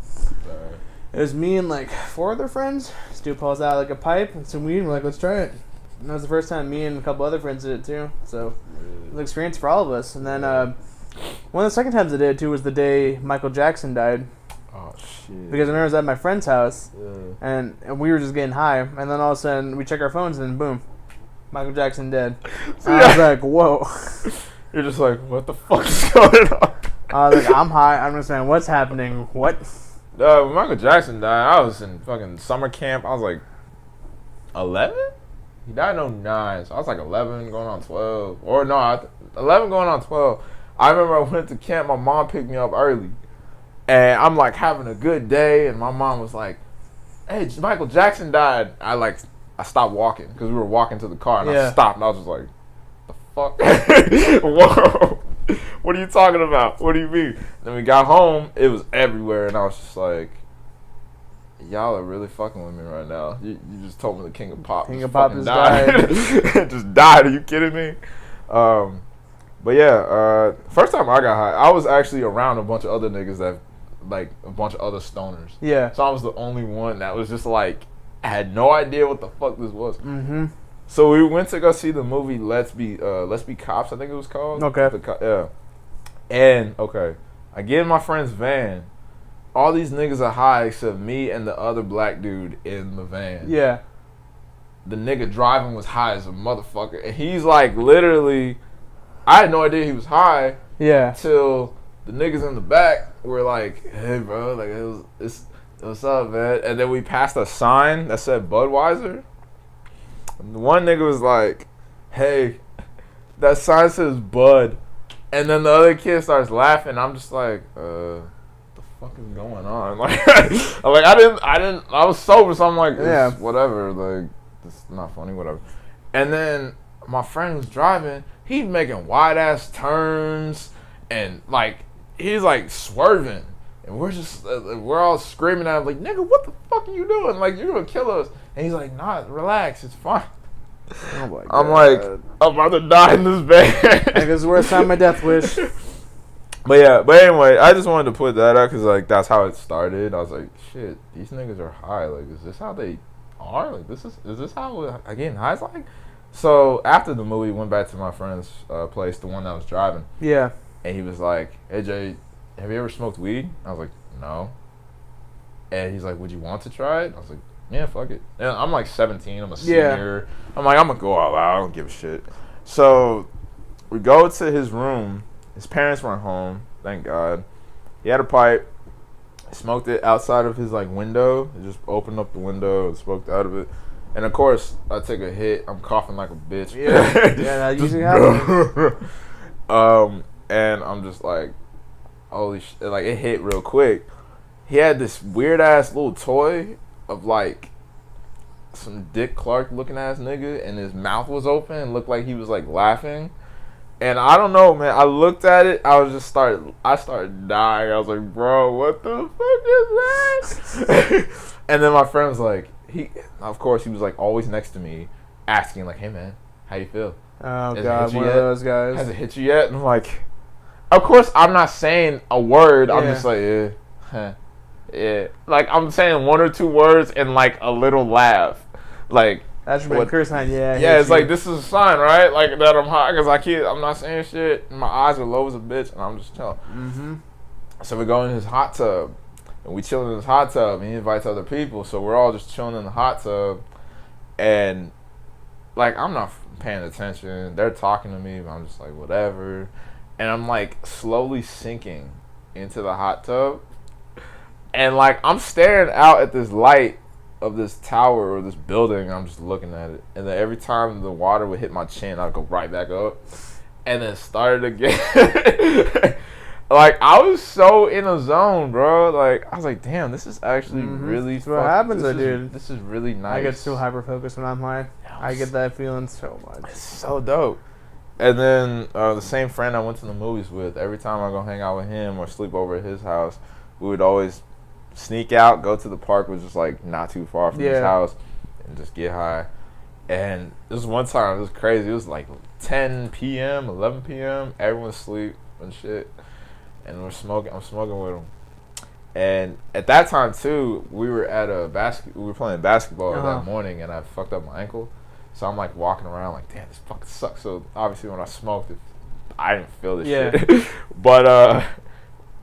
It was me and like 4 other friends. Stu pulls out like a pipe and some weed, and we're like, let's try it. And that was the first time me and a couple other friends did it too. So it was an experience for all of us. And then one of the second times I did it too was the day Michael Jackson died. Oh shit! Because I remember I was at my friend's house, and we were just getting high, and then all of a sudden we check our phones, and boom, Michael Jackson dead. So I was like, whoa. You're just like, what the fuck is going on? I was like, I'm high. I'm just saying, what's happening? What? When Michael Jackson died, I was in fucking summer camp. I was like 11? He died in 09, so I was like 11 going on 12. Or no, 11 going on 12. I remember I went to camp. My mom picked me up early. And I'm like having a good day. And my mom was like, hey, Michael Jackson died. I stopped walking because we were walking to the car. And I stopped. And I was just like, the fuck? Whoa. What are you talking about? What do you mean? Then we got home. It was everywhere. And I was just like, y'all are really fucking with me right now. You just told me the King of Pop just died. Just died. Are you kidding me? But yeah, first time I got high, I was actually around a bunch of other niggas that, like, a bunch of other stoners. Yeah. So I was the only one that was just like, I had no idea what the fuck this was. Mm-hmm. So we went to go see the movie Let's Be Cops, I think it was called. Okay. Yeah. And, okay, I get in my friend's van. All these niggas are high except me and the other black dude in the van. Yeah. The nigga driving was high as a motherfucker. And he's like literally, I had no idea he was high. Yeah. Till the niggas in the back were like, hey bro, like what's up, man? And then we passed a sign that said Budweiser. And one nigga was like, hey, that sign says Bud. And then the other kid starts laughing. I'm just like, fuck is going on? Like, I was sober, so I'm like, whatever, like, it's not funny, whatever. And then my friend was driving, he's making wide ass turns, and like, he's like swerving, and we're all screaming at him, like, nigga, what the fuck are you doing? Like, you're gonna kill us. And he's like, nah, relax, it's fine. Oh my God. I'm like, I'm about to die in this bed. Like, it's the worst time my death wish. But anyway, I just wanted to put that out because, like, that's how it started. I was like, shit, these niggas are high. Like, is this how they are? Like, is this how getting high is like? So, after the movie, went back to my friend's place, the one that was driving. Yeah. And he was like, hey, Jay, have you ever smoked weed? I was like, no. And he's like, would you want to try it? I was like, yeah, fuck it. And I'm like 17. I'm a senior. Yeah. I'm like, I'm going to go all out. I don't give a shit. So, we go to his room. His parents weren't home, thank God. He had a pipe, smoked it outside of his like window. He just opened up the window and smoked out of it. And of course, I take a hit. I'm coughing like a bitch. Yeah, that usually happens. And I'm just like, holy shit! Like it hit real quick. He had this weird ass little toy of like some Dick Clark looking ass nigga, and his mouth was open and looked like he was like laughing. And I don't know, man. I looked at it. I started dying. I was like, bro, what the fuck is that? And then my friend was like, of course, he was like always next to me, asking like, hey man, how you feel? Oh God, one of those guys. Has it hit you yet? And I'm like, of course I'm not saying a word. I'm just like, yeah, huh, yeah. Like I'm saying one or two words and like a little laugh, like. That's your curse sign, yeah. Yeah, it's like, this is a sign, right? Like, that I'm high, because I'm not saying shit, and my eyes are low as a bitch, and I'm just chilling. Mm-hmm. So we go in his hot tub, and we chill in his hot tub, and he invites other people, so we're all just chilling in the hot tub, and, like, I'm not paying attention. They're talking to me, but I'm just like, whatever. And I'm, like, slowly sinking into the hot tub, and, like, I'm staring out at this light of this tower or this building. I'm just looking at it, and then every time the water would hit my chin, I'd go right back up and then start it again. Like, I was so in a zone, bro. Like, I was like, damn, this is actually really what happens, dude. This is really nice. I get so hyper focused when I'm high. I get that feeling so much. It's so dope. And then the same friend I went to the movies with, every time I go hang out with him or sleep over at his house, we would always sneak out, go to the park, which is like not too far from his house, and just get high. And this one time, it was crazy. It was like 10 p.m., 11 p.m. Everyone's asleep and shit, and I'm smoking with him. And at that time too, we were at we were playing basketball that morning, and I fucked up my ankle. So I'm like walking around like, damn, this fucking sucks. So obviously when I smoked, I didn't feel this shit. But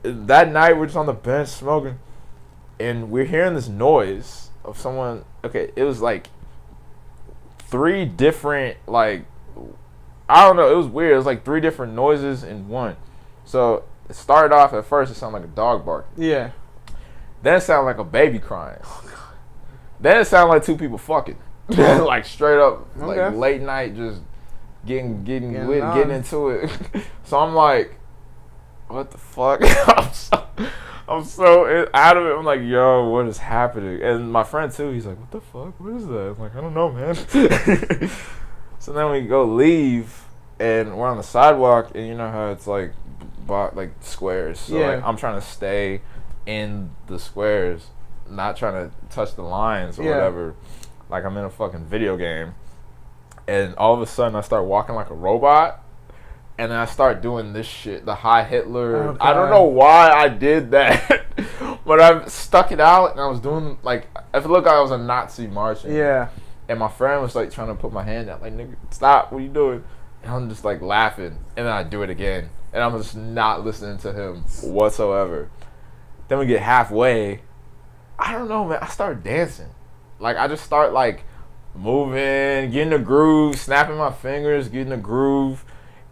that night we're just on the bench smoking. And we're hearing this noise of someone. Okay, it was like 3 different, like, I don't know. It was weird. It was like 3 different noises in one. So it started off at first, it sounded like a dog barking. Yeah. Then it sounded like a baby crying. Then it sounded like 2 people fucking. Like straight up, like late night, just getting into it. So I'm like, what the fuck? I'm so out of it. I'm like, yo, what is happening? And my friend too, he's like, what the fuck? What is that? I'm like, I don't know, man. So then we go leave, and we're on the sidewalk, and you know how it's like squares. So like, I'm trying to stay in the squares, not trying to touch the lines or whatever. Like I'm in a fucking video game. And all of a sudden, I start walking like a robot. And then I start doing this shit, the High Hitler. I don't know why I did that, but I stuck it out, and I was doing, like, I feel like I was a Nazi marching. Yeah. And my friend was, like, trying to put my hand out, like, nigga, stop, what are you doing? And I'm just, like, laughing, and then I do it again. And I'm just not listening to him whatsoever. Then we get halfway. I don't know, man, I start dancing. Like, I just start, like, moving, getting the groove, snapping my fingers, getting the groove.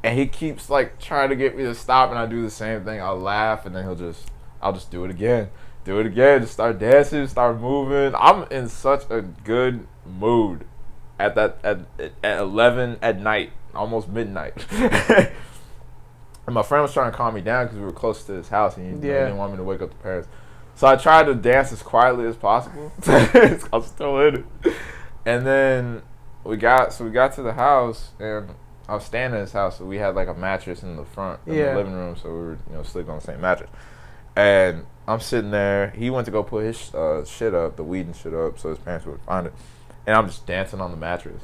And he keeps like trying to get me to stop, and I do the same thing. I'll laugh, and then I'll just do it again. Just start dancing, start moving. I'm in such a good mood at 11 at night, almost midnight. And my friend was trying to calm me down because we were close to his house, and he didn't want me to wake up the parents. So I tried to dance as quietly as possible. I'm still in it. And then we got to the house, and I was staying at his house, so we had like a mattress in the front in the living room, so we were sleeping on the same mattress. And I'm sitting there. He went to go put his shit up, the weed and shit up, so his parents would find it. And I'm just dancing on the mattress.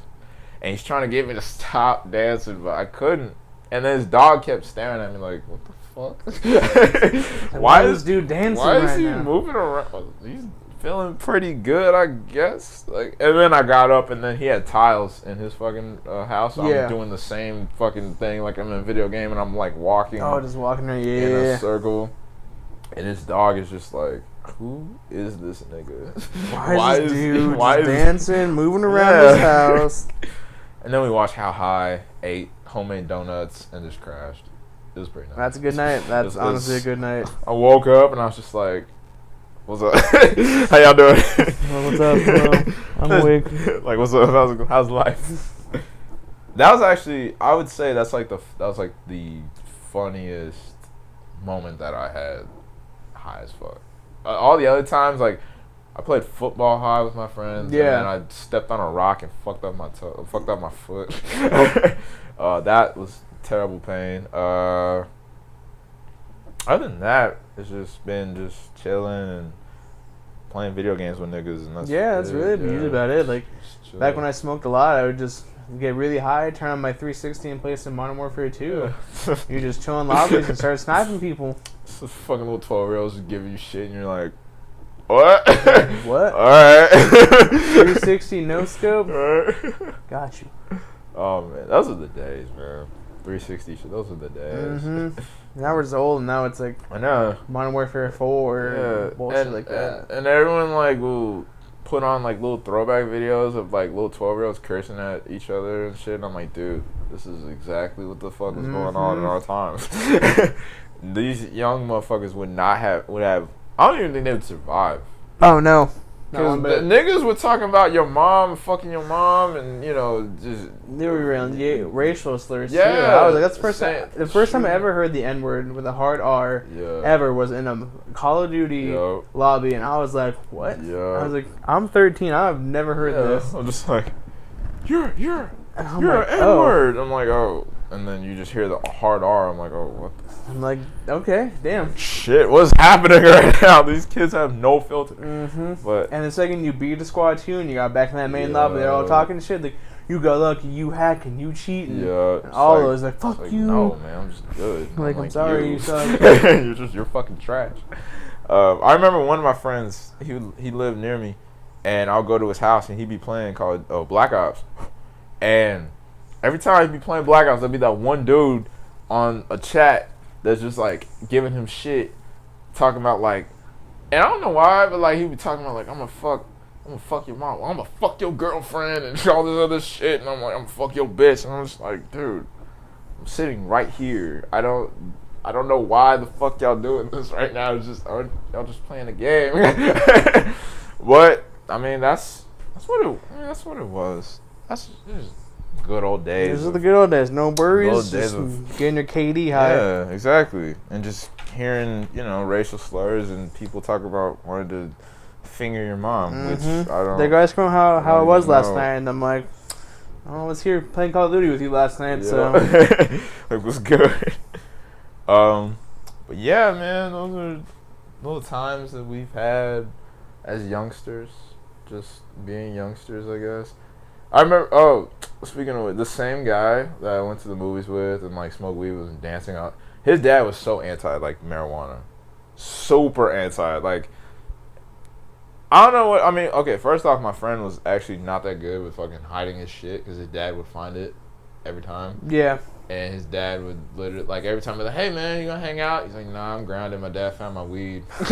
And he's trying to get me to stop dancing, but I couldn't. And then his dog kept staring at me like, what the fuck? Why is this dude dancing right now? Why is he moving around? He's feeling pretty good, I guess. Like, and then I got up, and then he had tiles in his fucking house. So I'm doing the same fucking thing, like I'm in a video game, and I'm like walking. Oh, just walking in a circle, and his dog is just like, who is this nigga? Why is this dude dancing, moving around his house? And then we watched How High, ate homemade donuts, and just crashed. It was pretty nice. That's a good night. That's honestly a good night. I woke up, and I was just like, what's up? How y'all doing? What's up, bro? I'm awake. Like, what's up? How's life? That was actually, I would say that was like the funniest moment that I had high as fuck. All the other times, like, I played football high with my friends. Yeah. And then I stepped on a rock and fucked up my foot. That was terrible pain. Other than that, it's just been just chilling and playing video games with niggas, and that's really usually about it. Like back when I smoked a lot, I would just You get really high, turn on my 360 and play some Modern Warfare 2. You're just chilling lobbies and start sniping people. Some fucking little 12-year-olds just give you shit and you're like, what? What? Alright. 360 no scope? Got you. Oh man, those are the days, man. 360 shit, those are the days. Now we're just old and now it's like, I know. Modern Warfare 4 bullshit like that. And everyone like will put on like little throwback videos of like little 12-year-olds cursing at each other and shit. And I'm like, dude, this is exactly what the fuck was going on in our times. These young motherfuckers would have. I don't even think they would survive. Oh no. Because the niggas were talking about your mom, fucking your mom, and you know, just they were racial slurs. Yeah, too. I was like, that's the first time. The first time I ever heard the N word with a hard R ever was in a Call of Duty lobby, and I was like, what? Yeah. I was like, I'm 13. I've never heard this. I'm just like, you're an N word. I'm like, oh, and then you just hear the hard R. I'm like, oh, what? I'm like, okay, damn. Shit, what's happening right now? These kids have no filter. But and the second you beat the squad 2 and you got back in that main lobby, they're all talking shit like, you got lucky, you hacking, you cheating. Yeah. And all of those like, fuck you. No, man, I'm just good. I'm sorry, you suck. you're fucking trash. I remember one of my friends, he lived near me, and I'll go to his house and he'd be playing called Black Ops. And every time he'd be playing Black Ops, there'd be that one dude on a chat that's just like giving him shit, talking about like, and I don't know why, but like he'd be talking about like, I'm gonna fuck your mom, I'm gonna fuck your girlfriend and all this other shit, and I'm like, I'm gonna fuck your bitch, and I'm just like, dude, I'm sitting right here. I don't know why the fuck y'all doing this right now. It's just y'all just playing a game. But I mean that's what it was. That's just good old days. These are the good old days. No worries. Just getting your KD high. Yeah, exactly. And just hearing, racial slurs and people talk about wanting to finger your mom, which I don't. The guys from how it was last night, and I'm like, I was here playing Call of Duty with you last night, so it was good. But yeah, man, those are little times that we've had as youngsters, just being youngsters, I guess. I remember, speaking of it, the same guy that I went to the movies with and like smoked weed was dancing out. His dad was so anti like marijuana, super anti. Like, I don't know what I mean. Okay, first off, my friend was actually not that good with fucking hiding his shit because his dad would find it every time. Yeah. And his dad would literally like every time be like, "Hey man, you gonna hang out?" He's like, "Nah, I'm grounded. My dad found my weed." Oh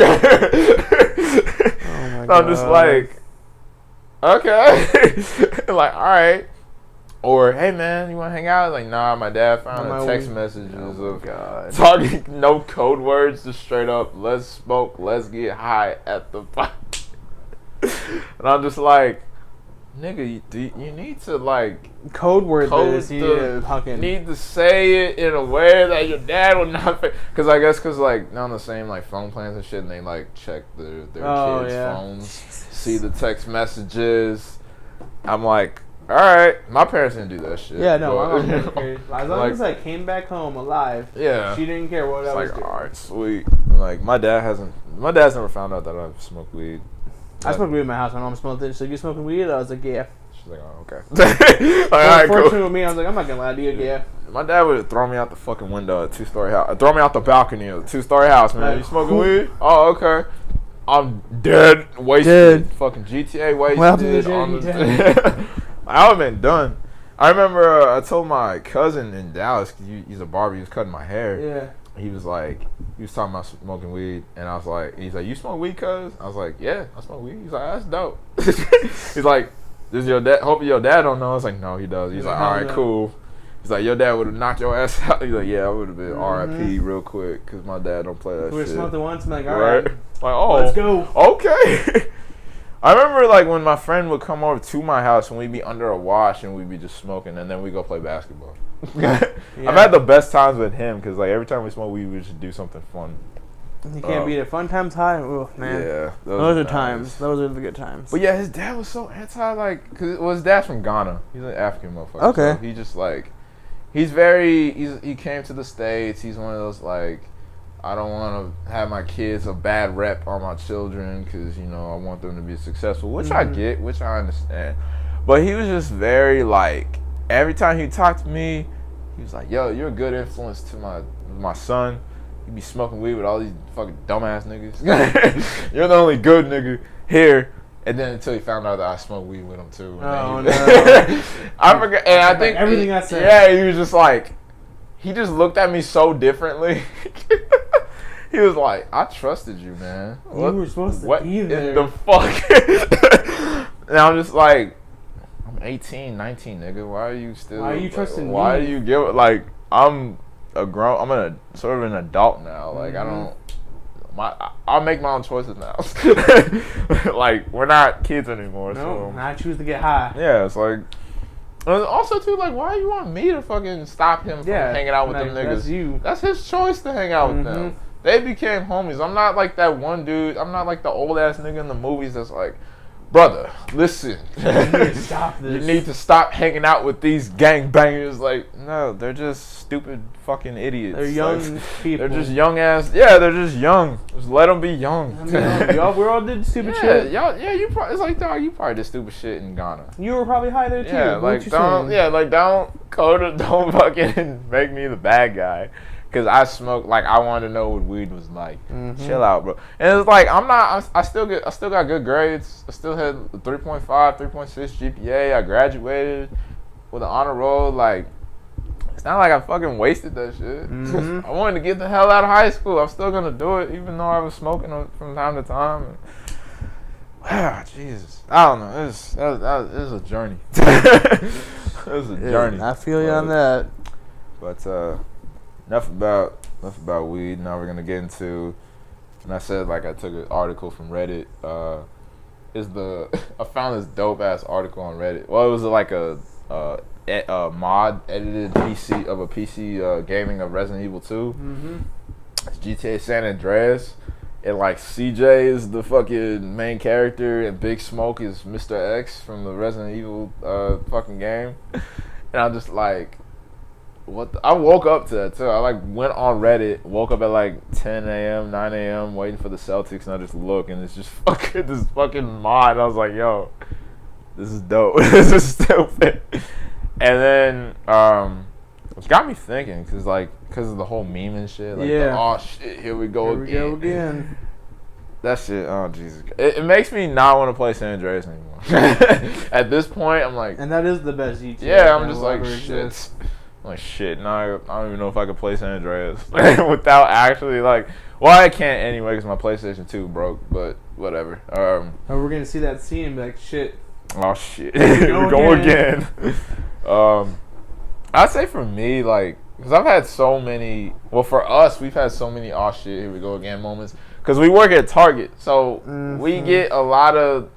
my God. I'm just like, okay. Like, all right. Or, hey man, you want to hang out? Like, nah, my dad found the text messages of talking no code words, just straight up, let's smoke, let's get high at the party. And I'm just like, nigga, you need to like code this. You need to say it in a way that your dad would not. Because I guess like they're on the same like phone plans and shit, and they like check their kids' phones, see the text messages. I'm like, all right, my parents didn't do that shit. Yeah, no, my mom didn't care. As long as I came back home alive, she didn't care what I was doing. All right, sweet. Like my dad's never found out that I smoked weed. I smoked weed in my house. My mom smoked it. So you smoking weed? I was like, yeah. She's like, oh, okay. Like, all right, cool. With me, I was like, I'm not gonna lie to you, yeah. My dad would throw me out the fucking window at a 2-story house. Throw me out the balcony of a 2-story house, man. You smoking weed? Oh, okay. I'm dead, wasted. Fucking GTA wasted. I would have been done. I remember I told my cousin in Dallas, cause he's a barber, he was cutting my hair. Yeah. He was talking about smoking weed, and I was like, he's like, you smoke weed, cuz? I was like, yeah, I smoke weed. He's like, that's dope. He's like, does your dad, hope your dad don't know? I was like, no, he does. He's like, all right, cool. He's like, your dad would have knocked your ass out. He's like, yeah, I would have been RIP real quick, because my dad don't play that shit. We smoked it once, I'm like, all right. Like, oh, let's go. Okay. I remember like when my friend would come over to my house and we'd be under a wash and we'd be just smoking, and then we go play basketball. I've had the best times with him because like every time we smoke weed, we just do something fun. You can't beat it. Fun times high. Oh man. Yeah, those are times. Those are the good times. But yeah, his dad was so anti, like, cause his dad's from Ghana. He's an African motherfucker. Okay. So he just like, he came to the States. He's one of those like, I don't want to have my kids a bad rep on my children because, I want them to be successful, which I get, which I understand. But he was just very, like, every time he talked to me, he was like, yo, you're a good influence to my son. You be smoking weed with all these fucking dumbass niggas. You're the only good nigga here. And then until he found out that I smoked weed with him too. Oh, no. I forgot. And I think everything I said. Yeah, he was just like, he just looked at me so differently. He was like, I trusted you, man. You were supposed to be there. What the fuck? And I'm just like, I'm 18, 19, nigga. Why are you still? Why are you trusting me? Why do you give it? Like, I'm sort of an adult now. Like, I don't. I'll make my own choices now. Like, we're not kids anymore. No, I choose to get high. Yeah, it's like. And also, too, like, why you want me to fucking stop him from hanging out with them niggas? That's his choice to hang out with them. They became homies. I'm not like that one dude. I'm not like the old ass nigga in the movies that's like, brother, listen. You need to stop this. You need to stop hanging out with these gangbangers. Like, no, they're just stupid fucking idiots. They're young people. They're just young ass. Yeah, they're just young. Just let them be young. I mean, we all did stupid shit. You probably. It's like, dog, you probably did stupid shit in Ghana. You were probably high there too. Yeah, like don't fucking make me the bad guy. Cause I smoked, like, I wanted to know what weed was like. Chill out, bro. And it's like, I still got good grades. I still had 3.5, 3.6 GPA. I graduated with an honor roll. Like, it's not like I fucking wasted that shit. I wanted to get the hell out of high school. I'm still gonna do it, even though I was smoking from time to time. Jesus, I don't know. It was a journey. It was a journey. I feel you on that. But enough about weed. Now we're gonna get into, and I said, like, I took an article from Reddit. I found this dope ass article on Reddit. Well, it was like a mod edited PC of a PC gaming of Resident Evil 2. It's GTA San Andreas, and like CJ is the fucking main character, and Big Smoke is Mr. X from the Resident Evil fucking game. And I'm just like, I woke up to that too. I like went on Reddit, woke up at like 10 a.m., 9 a.m. waiting for the Celtics, and I just look, and it's just fucking this fucking mod. I was like, yo, this is dope. This is stupid. And then it got me thinking, because of the whole meme and shit. Like, oh shit, here we go again. That shit, oh Jesus. It makes me not want to play San Andreas anymore. At this point, I'm like, and that is the best GTA. Yeah, I'm just like, shit. I'm like, shit, now I don't even know if I could play San Andreas without actually, like, well, I can't anyway because my PlayStation 2 broke, but whatever. We're going to see that scene and be like, shit. Oh, shit. Here we go again. I'd say for me, like, because I've had so many, well, for us, we've had so many, oh, shit, here we go again moments. Because we work at Target, so we get a lot of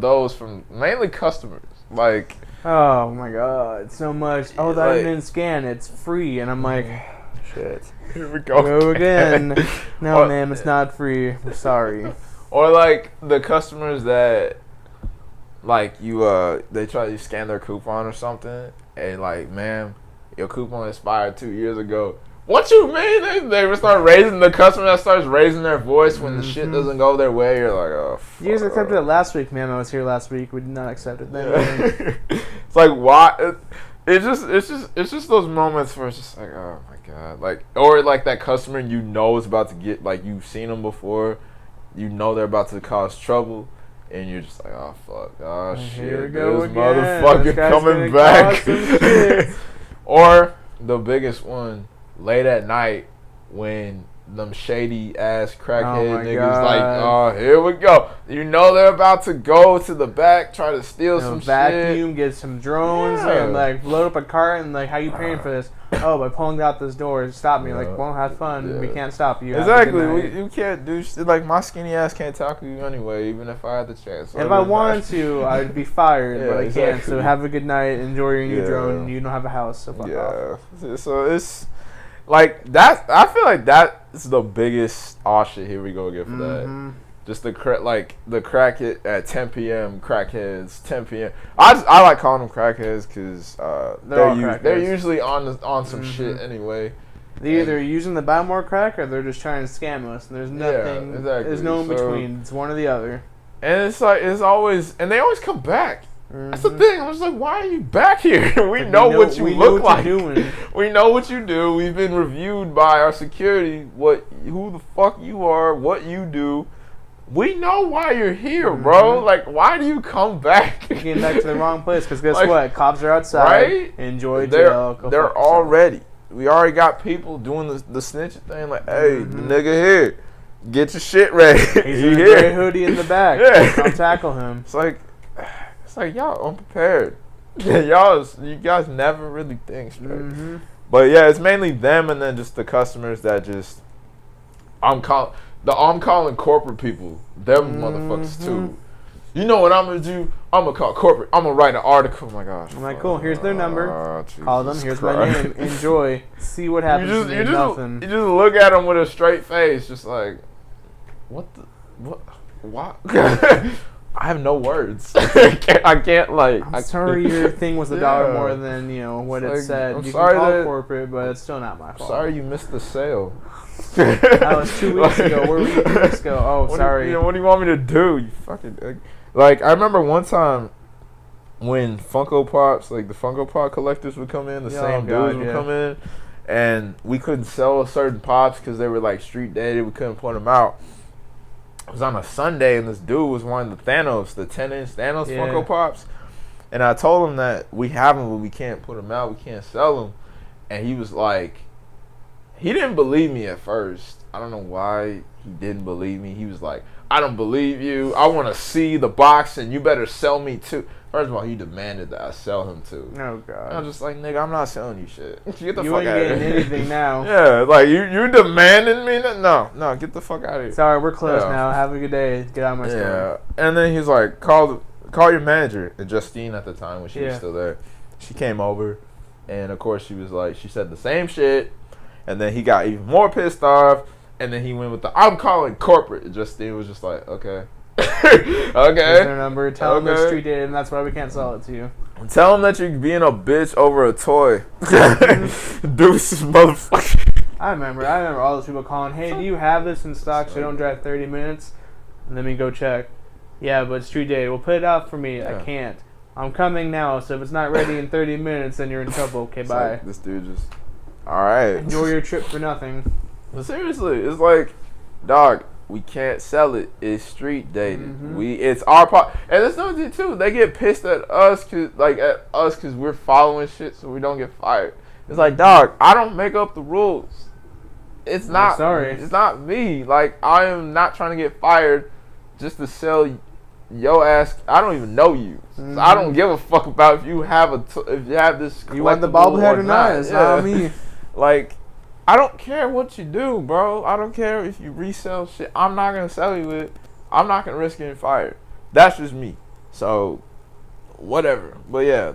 those from mainly customers. Like, oh my god, so much. Oh, that didn't scan. It's free, and I'm like, shit. Here we go. Go again. No, ma'am, it's not free. I'm sorry. Or like the customers that, like, they try to scan their coupon or something, and like, ma'am, your coupon expired 2 years ago. What you mean? They start raising, the customer that starts raising their voice when the shit doesn't go their way. You're like, oh, fuck. You guys accepted it last week, ma'am. I was here last week. We did not accept it then. It's like, why? It's just those moments where it's just like, oh my god, like, or like that customer you know is about to get, like, you've seen them before, you know they're about to cause trouble, and you're just like, oh fuck, oh shit, here we go this again. Motherfucker coming back. Or the biggest one. Late at night when them shady ass crackhead niggas like, oh, here we go. You know they're about to go to the back, try to steal some vacuum, shit. Get some drones, and like load up a cart, and like, how you paying for this? Oh, by pulling out this door, stop me. Like, well, have fun. We can't stop you. Exactly. You can't do shit. Like, my skinny ass can't tackle you anyway, even if I had the chance. So if I wanted to, I'd be fired, but I can't. So have a good night. Enjoy your new drone. You don't have a house, so fuck off. So it's like that. I feel like that is the biggest shit. Here we go again for that. Just the crack it at 10 p.m. crackheads. 10 p.m. I like calling them crackheads because they're usually on some shit anyway. They're either using to buy more crack or they're just trying to scam us. And there's nothing. There's no in between. It's one or the other. And it's like, it's always, and they always come back. That's the thing. I was like, why are you back here? we know what you look like. We know what you do. We've been reviewed by our security. Who the fuck you are? What you do? We know why you're here, bro. Like, why do you come back? You're getting back to the wrong place. Because guess what? Cops are outside. Right? Enjoy jail. They're already. We already got people doing the snitch thing. Like, hey, the nigga here. Get your shit ready. He's in a gray hoodie in the back. Yeah. Come tackle him. It's like y'all unprepared. You guys never really think straight. But yeah, it's mainly them and then just the customers that just I'm calling corporate people. Them motherfuckers too. You know what I'm gonna do? I'm gonna call corporate. I'm gonna write an article. Oh my gosh. I'm like, cool. Here's their number. Call them. Here's my name. Enjoy. See what happens. You just look at them with a straight face, just like, what? I have no words. I can't like. I'm sorry your thing was $1 more than what it said. You can call corporate, but it's still not my fault. Sorry you missed the sale. That was 2 weeks ago. Where were you 2 weeks ago? Oh, sorry. What do you want me to do? You fucking like. I remember one time when Funko Pops, like the Funko Pop collectors would come in, the same dudes would come in, and we couldn't sell certain pops because they were like street dated. We couldn't point them out. It was on a Sunday, and this dude was wanting the 10-inch Thanos Funko Pops. And I told him that we have them, but we can't put them out. We can't sell them. And he was like, he didn't believe me at first. I don't know why he didn't believe me. He was like, I don't believe you. I want to see the box, and you better sell me too. First of all, he demanded that I sell him too. Oh, God. And I was just like, nigga, I'm not selling you shit. Get the you fuck out of here. You ain't getting anything now. Yeah, like, you demanding me? No, get the fuck out of here. Sorry, we're closed now. Have a good day. Get out of my store. Yeah. And then he's like, call your manager. And Justine at the time, when she was still there, she came over. And, of course, she said the same shit. And then he got even more pissed off. And then he went with I'm calling corporate. And Justine was just like, okay. Okay. Here's their number. Tell them it's street dated, and that's why we can't sell it to you. Tell them that you're being a bitch over a toy. Deuces, motherfucker. I remember all those people calling, hey, do you have this in stock so you don't drive 30 minutes? And then we go check. Yeah, but it's street dated. Well, put it out for me. I can't. I'm coming now, so if it's not ready in 30 minutes, then you're in trouble. Okay, bye. Like, this dude just... All right. Enjoy your trip for nothing. But seriously, it's like, dog... We can't sell it. It's street dated. It's our part, and it's no thing too. They get pissed at us because we're following shit, so we don't get fired. It's like, dog, I don't make up the rules. It's not. Sorry, it's not me. Like, I am not trying to get fired just to sell your ass. I don't even know you. So I don't give a fuck about if you have this. You want the bobblehead or not? It's not me. Like. I don't care what you do, bro. I don't care if you resell shit. I'm not going to sell you it. I'm not going to risk getting fired. That's just me. So, whatever. But yeah,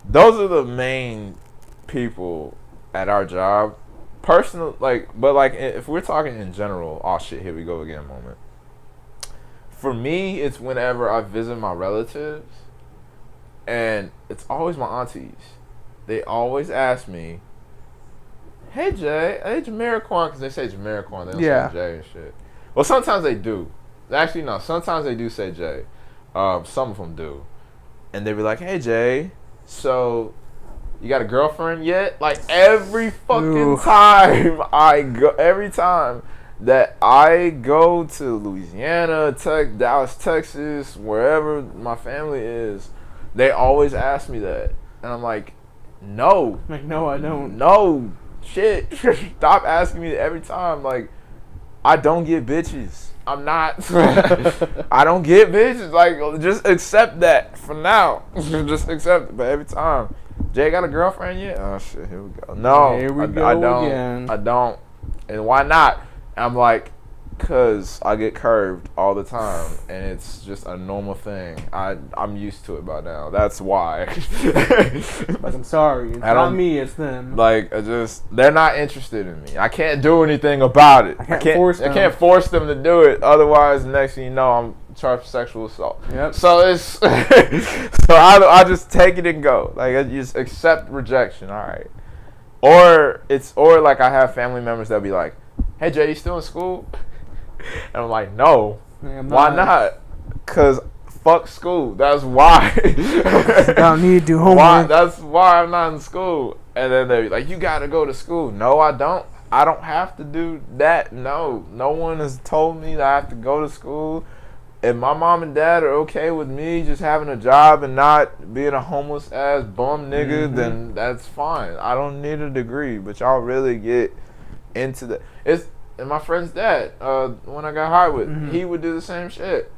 those are the main people at our job. Personal, if we're talking in general, oh shit, here we go again moment. For me, it's whenever I visit my relatives, and it's always my aunties. They always ask me, hey Jay, hey Jamiriquan, because they say Jamiriquan, they don't say Jay and shit. Well, sometimes they do. Actually, no, sometimes they do say Jay. Some of them do. And they be like, hey Jay, so you got a girlfriend yet? Like, every fucking time that I go to Louisiana, Dallas, Texas, wherever my family is, they always ask me that. And I'm like, no. Like, no, I don't. No. Shit, stop asking me every time. Like, I don't get bitches. I'm not. I don't get bitches. Like, just accept that for now. Just accept it. But every time, Jay got a girlfriend yet? Oh shit, here we go. No, here we go I don't. Again. I don't. And why not? I'm like, cause I get curved all the time, and it's just a normal thing. I'm used to it by now. That's why. Like, I'm sorry, it's not me, it's them. Like, they're not interested in me. I can't do anything about it. I can't force them to do it. Otherwise, next thing you know, I'm charged for sexual assault. Yep. So it's so I just take it and go. Like, I just accept rejection. All right. Or like I have family members that'll be like, hey Jay, you still in school? And I'm like, no. Why not? Because fuck school. That's why. I don't need to do homework. That's why I'm not in school. And then they're like, you gotta go to school. No, I don't. I don't have to do that. No one has told me that I have to go to school. If my mom and dad are okay with me just having a job and not being a homeless ass bum nigga, then that's fine. I don't need a degree. But y'all really get into that. And my friend's dad, when I got high with, he would do the same shit.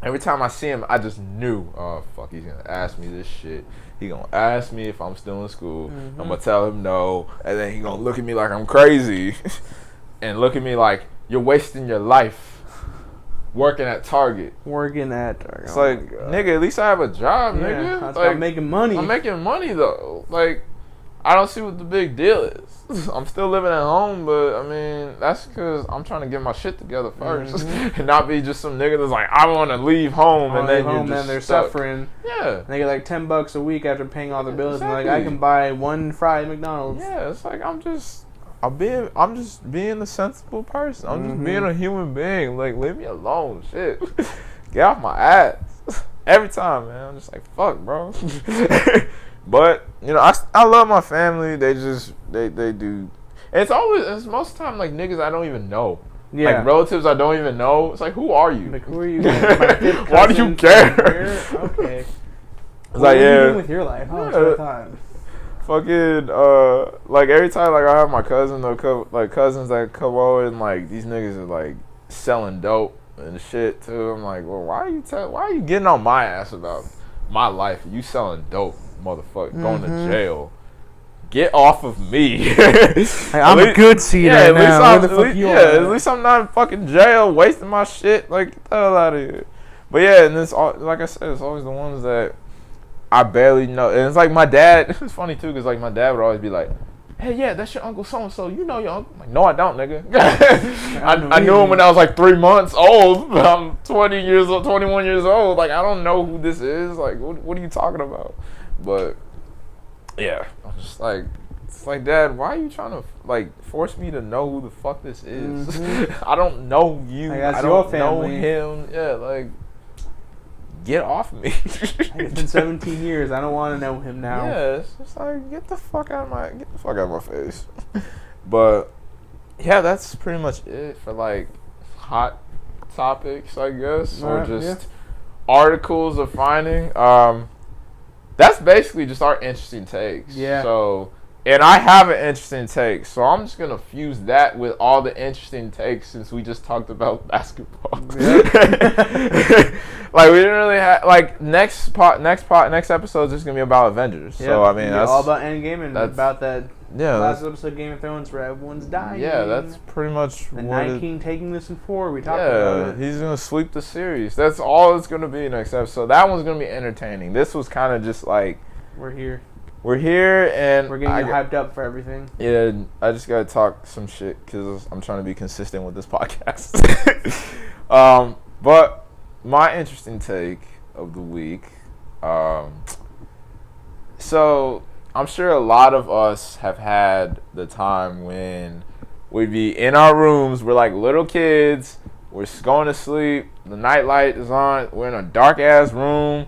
Every time I see him, I just knew, oh fuck, he's gonna ask me this shit. He gonna ask me if I'm still in school. I'm gonna tell him no, and then he gonna look at me like I'm crazy, and look at me like you're wasting your life working at Target. It's like, nigga, at least I have a job, nigga. That's like, I'm making money. I'm making money though. Like, I don't see what the big deal is. I'm still living at home, but I mean, that's because I'm trying to get my shit together first, and not be just some nigga that's like, I want to leave home, and then they're suffering. Yeah, and they get like $10 a week after paying all the bills, and like I can buy one fry at McDonald's. Yeah, it's like I'm just being a sensible person. I'm just being a human being. Like, leave me alone, shit. Get off my ass. Every time, man. I'm just like, fuck, bro. But, you know, I love my family. They do. And it's most of the time, like, niggas I don't even know. Yeah. Like, relatives I don't even know. It's like, who are you? Like, who are you? Why do you care? Okay. It's like, what are you doing with your life? How much of time? Fucking, like, every time, like, I have my cousin, cousins that come over, and, like, these niggas are, like, selling dope and shit, too. I'm like, well, why are you getting on my ass about my life? You selling dope, motherfucker, going to jail. Get off of me. Hey, I'm a good seed right now. Where the fuck you are? At least I'm not in fucking jail wasting my shit. Like, get the hell out of here. But, yeah, and it's, like I said, it's always the ones that I barely know. And it's like my dad, it's funny too, because like my dad would always be like, hey, yeah, that's your uncle so-and-so. You know your uncle. I'm like, no, I don't, nigga. I knew him when I was like 3 months old. I'm 21 years old. Like, I don't know who this is. Like, what are you talking about? But, yeah, I'm just like, it's like, Dad, why are you trying to, like, force me to know who the fuck this is? I don't know you. Like, I don't know him. Yeah, like, get off me. It's been 17 years. I don't want to know him now. Yeah, it's just like, get the fuck out of my face. But yeah, that's pretty much it for like hot topics, I guess, or just articles of finding. That's basically just our interesting takes. Yeah. So, and I have an interesting take, so I'm just gonna fuse that with all the interesting takes since we just talked about basketball. Yeah. Like, we didn't really have, like, next episode is just gonna be about Avengers. Yep. So I mean, that's all about Endgame and about that last episode of Game of Thrones where everyone's dying. Yeah, that's pretty much the Night King taking this in 4. We talked about it. He's gonna sweep the series. That's all it's gonna be next episode. That one's gonna be entertaining. This was kind of just like, we're here, and we're getting hyped up for everything. Yeah, I just gotta talk some shit because I'm trying to be consistent with this podcast. But my interesting take of the week. So I'm sure a lot of us have had the time when we'd be in our rooms. We're like little kids. We're going to sleep. The night light is on. We're in a dark ass room,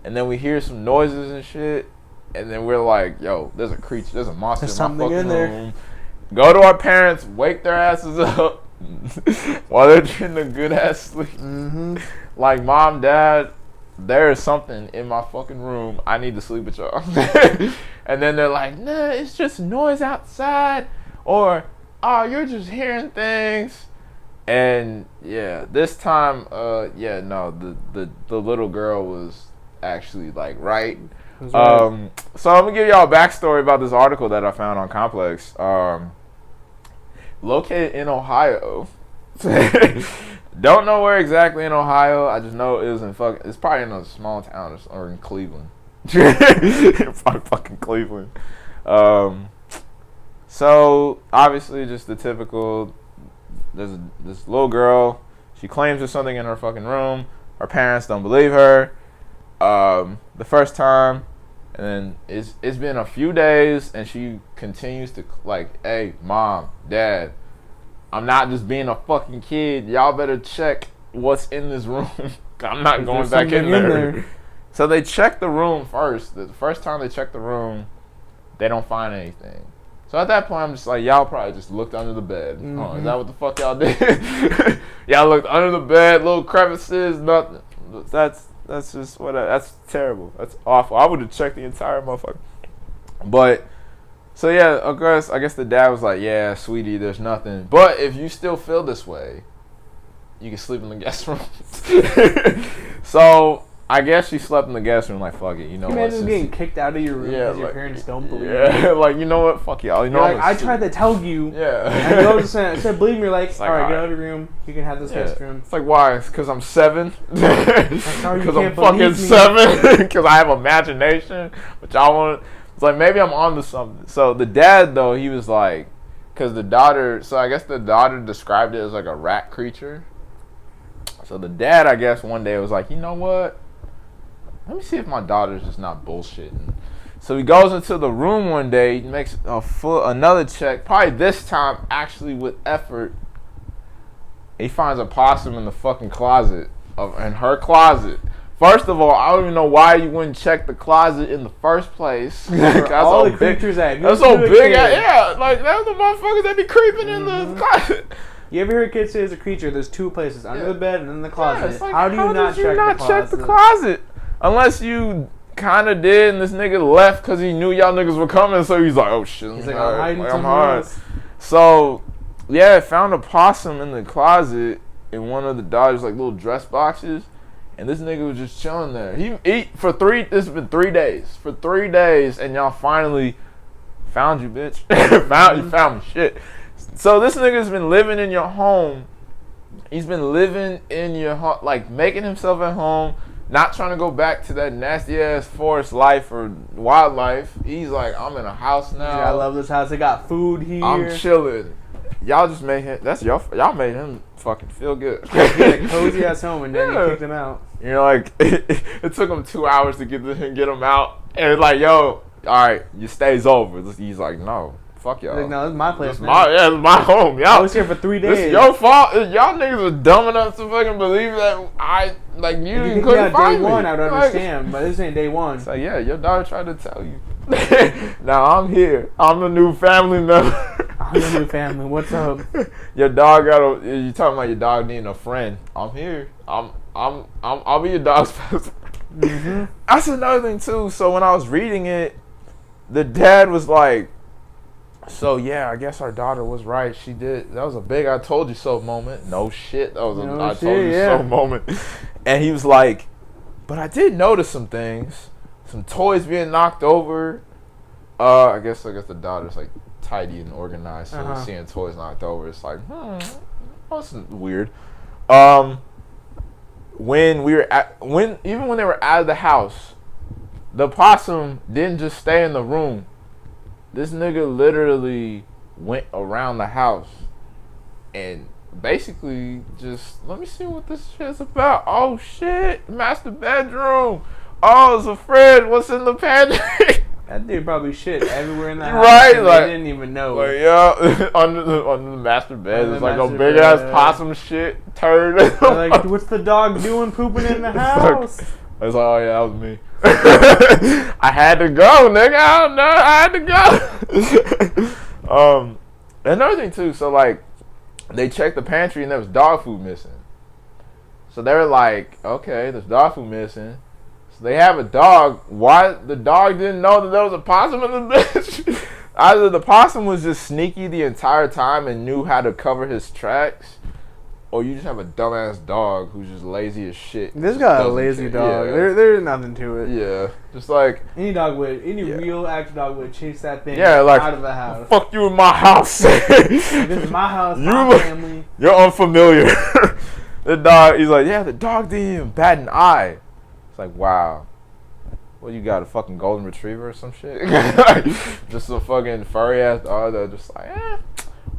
and then we hear some noises and shit. And then we're like, "Yo, there's a creature. There's a monster in my fucking room." Go to our parents, wake their asses up while they're getting a good ass sleep. Like, Mom, Dad, there is something in my fucking room. I need to sleep with y'all. And then they're like, nah, it's just noise outside. Or, oh, you're just hearing things. And yeah, this time, the little girl was actually like right. So I'm gonna give y'all a backstory about this article that I found on Complex. Located in Ohio. Don't know where exactly in Ohio. I just know it was it's probably in a small town or in Cleveland. Probably fucking Cleveland. So obviously just the typical, there's this little girl, she claims there's something in her fucking room. Her parents don't believe her. The first time, and then it's been a few days, and she continues to like, hey, Mom, Dad, I'm not just being a fucking kid. Y'all better check what's in this room. I'm not going back in there. So they check the room first. The first time they check the room, they don't find anything. So at that point, I'm just like, y'all probably just looked under the bed. Mm-hmm. Oh, is that what the fuck y'all did? Y'all looked under the bed, little crevices, nothing. That's just what. That's terrible. That's awful. I would have checked the entire motherfucker. But so yeah, I guess the dad was like, yeah, sweetie, there's nothing. But if you still feel this way, you can sleep in the guest room. So I guess she slept in the guest room. Like, fuck it, you know what? Imagine getting kicked out of your room because your parents don't believe you. Yeah, like, you know what? Fuck y'all. You know, like, I tried to tell you. Yeah. And I said, believe me. You're like, all right, get out of your room. You can have this guest room. It's like, why? Because I'm 7. Because I'm fucking 7. Because I have imagination. But y'all want. It's like, maybe I'm onto something. So the dad, though, he was like, because the daughter. So I guess the daughter described it as like a rat creature. So the dad, I guess, one day was like, you know what? Let me see if my daughter's just not bullshitting. So he goes into the room one day, makes another check, probably this time actually with effort. He finds a possum in the fucking closet, in her closet. First of all, I don't even know why you wouldn't check the closet in the first place. That's all the creatures at. That's so big. Yeah, like that's the motherfuckers that be creeping in the closet. You ever hear kids say there's a creature? There's 2 places, under the bed and in the closet. Yeah, like, how do you not check the closet? Unless you kind of did, and this nigga left because he knew y'all niggas were coming, so he's like, oh shit. He's like, I'm hiding else. So, yeah, found a possum in the closet in one of the daughter's like little dress boxes, and this nigga was just chilling there. This has been 3 days. For 3 days, and y'all finally found you, bitch. You found me, shit. So this nigga's been living in your home. He's been living in your home, like making himself at home. Not trying to go back to that nasty ass forest life or wildlife. He's like, I'm in a house now. Yeah, I love this house. They got food here. I'm chilling. Y'all just made him. Y'all made him fucking feel good. He had a cozy ass home, and then you kicked him out. You know, like it took him 2 hours to get him out, and it's like, yo, all right, your stay's over. He's like, no. Fuck y'all. Like, no, this is my place. It's my home. Y'all, I was here for 3 days. It's your fault. Y'all niggas are dumb enough to fucking believe that you couldn't find me. Day 1, I would understand, but this ain't day 1. So yeah, your daughter tried to tell you. Now I'm here. I'm the new family member. I'm the new family. What's up? Your dog you talking about your dog needing a friend? I'm here. I'll be your dog's best. Mm-hmm. That's another thing too. So when I was reading it, the dad was like, so yeah, I guess our daughter was right. She did. That was a big I told you so moment. No shit. That was I told you so moment. And he was like, but I did notice some things. Some toys being knocked over. I guess the daughter's like tidy and organized. So seeing toys knocked over, it's like, that's weird. When they were out of the house, the possum didn't just stay in the room. This nigga literally went around the house and basically just, let me see what this shit's about. Oh shit, master bedroom. Oh, it's a friend. What's in the pantry? That dude probably shit everywhere in the house. Right, like, they didn't even know. Like, yeah, under the master bed, it's like a big ass possum shit turd. Like, what's the dog doing pooping in the house? It's like, oh yeah, that was me. I had to go, nigga. I don't know. I had to go. Another thing too. So like, they checked the pantry and there was dog food missing. So they were like, okay, there's dog food missing. So they have a dog. Why the dog didn't know that there was a possum in the bitch? Either the possum was just sneaky the entire time and knew how to cover his tracks, or you just have a dumbass dog who's just lazy as shit. This got a lazy dog. Yeah. There's nothing to it. Yeah, just like any real active dog would chase that thing out of the house. Fuck you in my house. This is my house, my family. You're unfamiliar. The dog. He's like, yeah, the dog didn't even bat an eye. It's like, wow. What, you got a fucking golden retriever or some shit? Just a fucking furry ass dog that just like,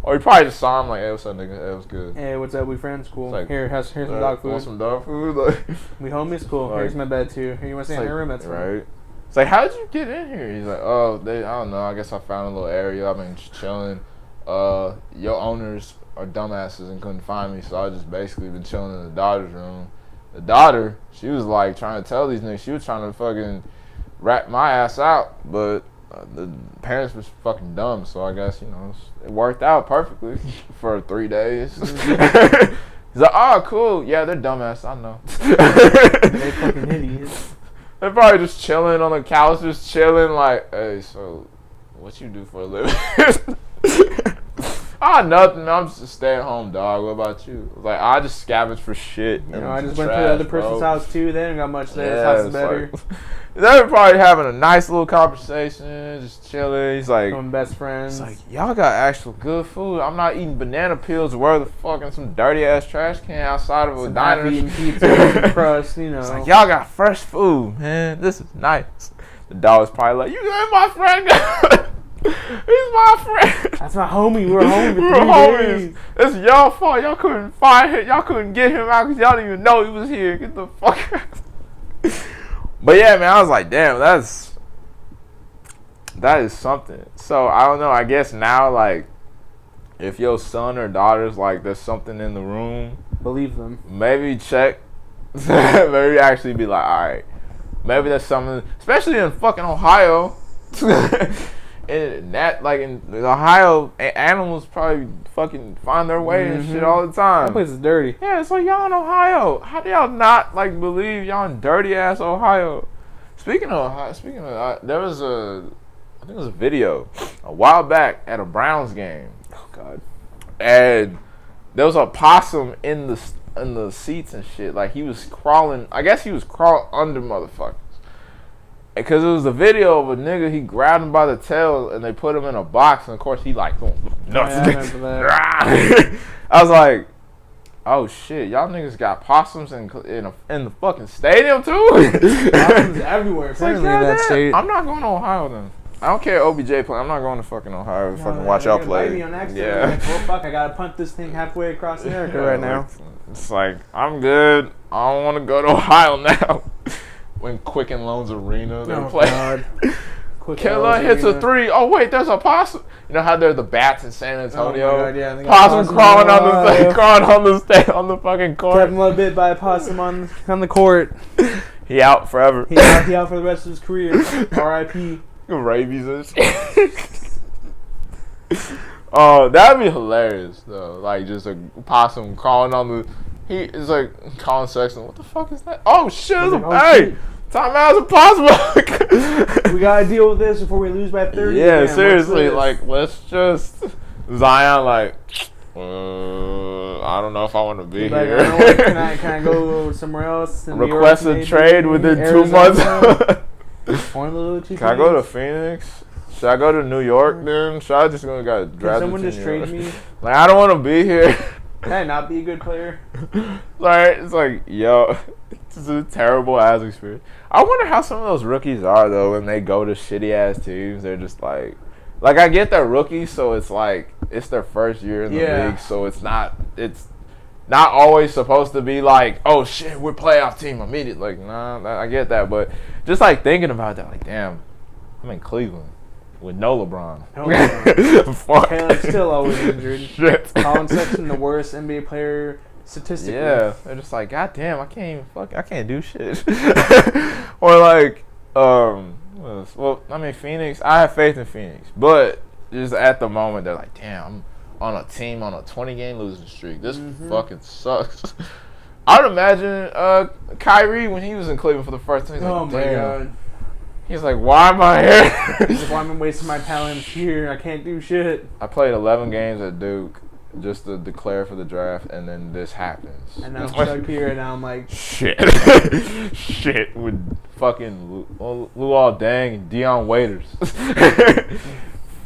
Or he probably just saw him like, hey, what's up, nigga? It was good. Hey, what's up? We friends? Cool. Like, here's some dog food. Want some dog food? Like, we homies? Cool. Like, here's my bed, too. Here, you want to stay in your room? That's right. It's like, how did you get in here? He's like, I don't know. I guess I found a little area. I've been just chilling. Your owners are dumbasses and couldn't find me, so I just basically been chilling in the daughter's room. The daughter, she was like trying to tell these niggas, she was trying to fucking rat my ass out, but the parents was fucking dumb, so I guess, it worked out perfectly for 3 days. He's like, oh, cool. Yeah, they're dumbass, I know. They fucking idiots. They're probably just chilling on the couch, just chilling like, hey, so what you do for a living? Nothing. I'm just a stay-at-home dog. What about you? Like, I just scavenge for shit. I just went to the other person's house too. They didn't got much there. His house is better. Like, they're probably having a nice little conversation, just chilling. He's like, some best friends. It's like, y'all got actual good food. I'm not eating banana peels or the fucking some dirty ass trash can outside of a diner. Eating pizza crust, It's like, y'all got fresh food, man. This is nice. The dog was probably like, you ain't my friend. He's my friend. That's my homie. We were homies for 3 days. It's y'all fault. Y'all couldn't find him. Y'all couldn't get him out because y'all didn't even know he was here. Get the fuck out. But yeah, man, I was like, damn, that is something. So I don't know. I guess now, like, if your son or daughter's like, there's something in the room, believe them. Maybe check. Maybe actually be like, all right, maybe there's something, especially in fucking Ohio. In Ohio, animals probably fucking find their way and shit all the time. That place is dirty. Yeah, it's like, y'all in Ohio. How do y'all not like believe y'all in dirty ass Ohio? Speaking of Ohio, there was I think it was a video a while back at a Browns game. Oh God! And there was a possum in the seats and shit. Like, he was crawling. I guess he was crawling under motherfuckers. Because it was a video of a nigga, he grabbed him by the tail and they put him in a box, and of course he like going nuts. Yeah, I remember that. I was like, oh shit, y'all niggas got possums in the fucking stadium too? Possums everywhere apparently in that state. I'm not going to Ohio then. I don't care OBJ play. I'm not going to fucking Ohio to fucking watch y'all play. Yeah. Like, well, fuck, I gotta punt this thing halfway across America right now. It's like, I'm good. I don't want to go to Ohio now. When Quicken Loans Arena they play. Killer hits a 3. Oh wait, there's a possum. You know how there's the bats in San Antonio? Oh my God, yeah, possum crawling on the fucking court. Kept him a bit by a possum on the court. He out forever. He out for the rest of his career. R.I.P. Rabies and shit. Oh, that'd be hilarious though. Like, just a possum crawling on the. He is like Colin Sexton. What the fuck is that? Oh shit! Hey, timeout's impossible. We gotta deal with this before we lose by 30. Yeah, seriously. Like, let's just Zion. Like, I don't know if I want to be here. Can I go somewhere else? Request a trade within 2 months. Can I go to Phoenix? Should I go to New York then? Should I just go drafted? Can someone just trade me? Like, I don't want to be here. Can I not be a good player? Like, it's like, yo, it's a terrible ass experience. I wonder how some of those rookies are though when they go to shitty ass teams. They're just like I get they're rookies, so it's like it's their first year in the league, so it's not always supposed to be like, oh shit, we're playoff team immediately. Like, nah, I get that, but just like thinking about that, like, damn, I'm in Cleveland. With no LeBron. Fuck. Taylor's still always injured. Shit. Colin Sexton, the worst NBA player statistically. Yeah. They're just like, God damn, I can't do shit. Or like, well, I mean, Phoenix, I have faith in Phoenix. But just at the moment, they're like, damn, I'm on a team on a 20-game losing streak. This fucking sucks. I would imagine Kyrie, when he was in Cleveland for the first time, he's like, oh my God. He's like, why am I here? He's like, why am I wasting my talent here? I can't do shit. I played 11 games at Duke just to declare for the draft, and then this happens. And now I'm stuck here, and now I'm like, shit. Shit with fucking Luol Deng and Deion Waiters.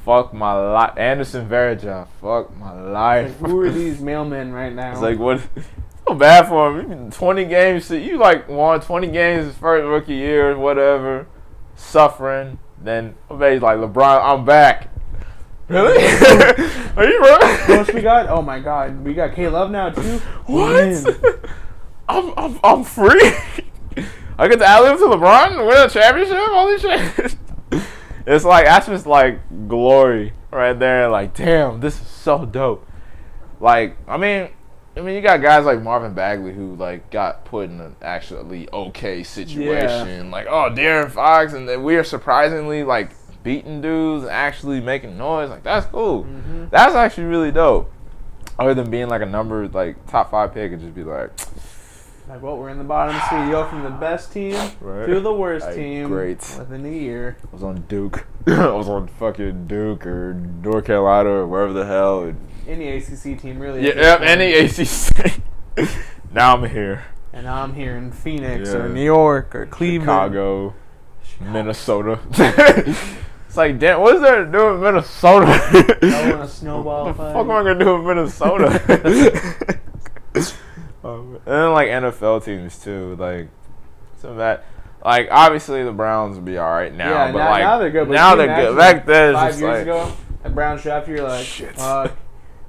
Fuck my life. Anderson Varejao. Fuck my life. Like, who are these mailmen right now? It's like, what? So bad for him. 20 games. You like won 20 games his first rookie year, whatever. Suffering, then he's like, LeBron, I'm back. Really? Are you really? What else we got? Oh my God, we got K-Love now too. What? I'm free. I get to alley to LeBron, win a championship. Holy shit! It's like, that's just like glory right there. Like, damn, this is so dope. Like, I mean, you got guys like Marvin Bagley who like got put in an actually okay situation. Like, oh, De'Aaron Fox, and then we are surprisingly like beating dudes and actually making noise. Like, that's cool. Mm-hmm. That's actually really dope. Other than being like a number like top 5 pick and just be like, well, we're in the bottom seed. You go from the best team to the worst team. Great. Within a year. I was on Duke. I was on fucking Duke or North Carolina or wherever the hell. Any ACC team, really. Yeah, any ACC. Now I'm here. And now I'm here in Phoenix or New York or Cleveland. Chicago. Minnesota. It's like, damn, what is there to do in Minnesota? I want a snowball What the fight. fuck am I going to do in Minnesota? And then, like, NFL teams, too. Like, some of that. Like, obviously, the Browns would be all right now. Yeah, but now they're good. But now they're good. Back then, 5 just years like, ago, at Browns draft, you're like, shit. fuck.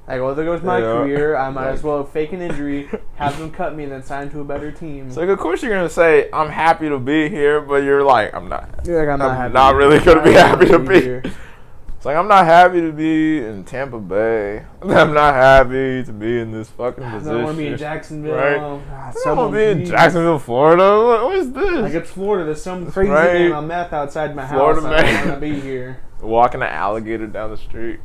Like, well, there goes my career. I might as well fake an injury, have them cut me, and then sign to a better team. So, like, of course, you're going to say, I'm happy to be here, but you're like, I'm not. You're like, I'm not happy. Not really going to be happy to be here. It's like, I'm not happy to be in Tampa Bay. I'm not happy to be in this fucking position. I don't want to be in Jacksonville. Right? I don't want to be in Jacksonville, Florida. What is this? Like, it's Florida. There's some crazy game on meth outside my Florida house. I don't want to be here. Walking an alligator down the street.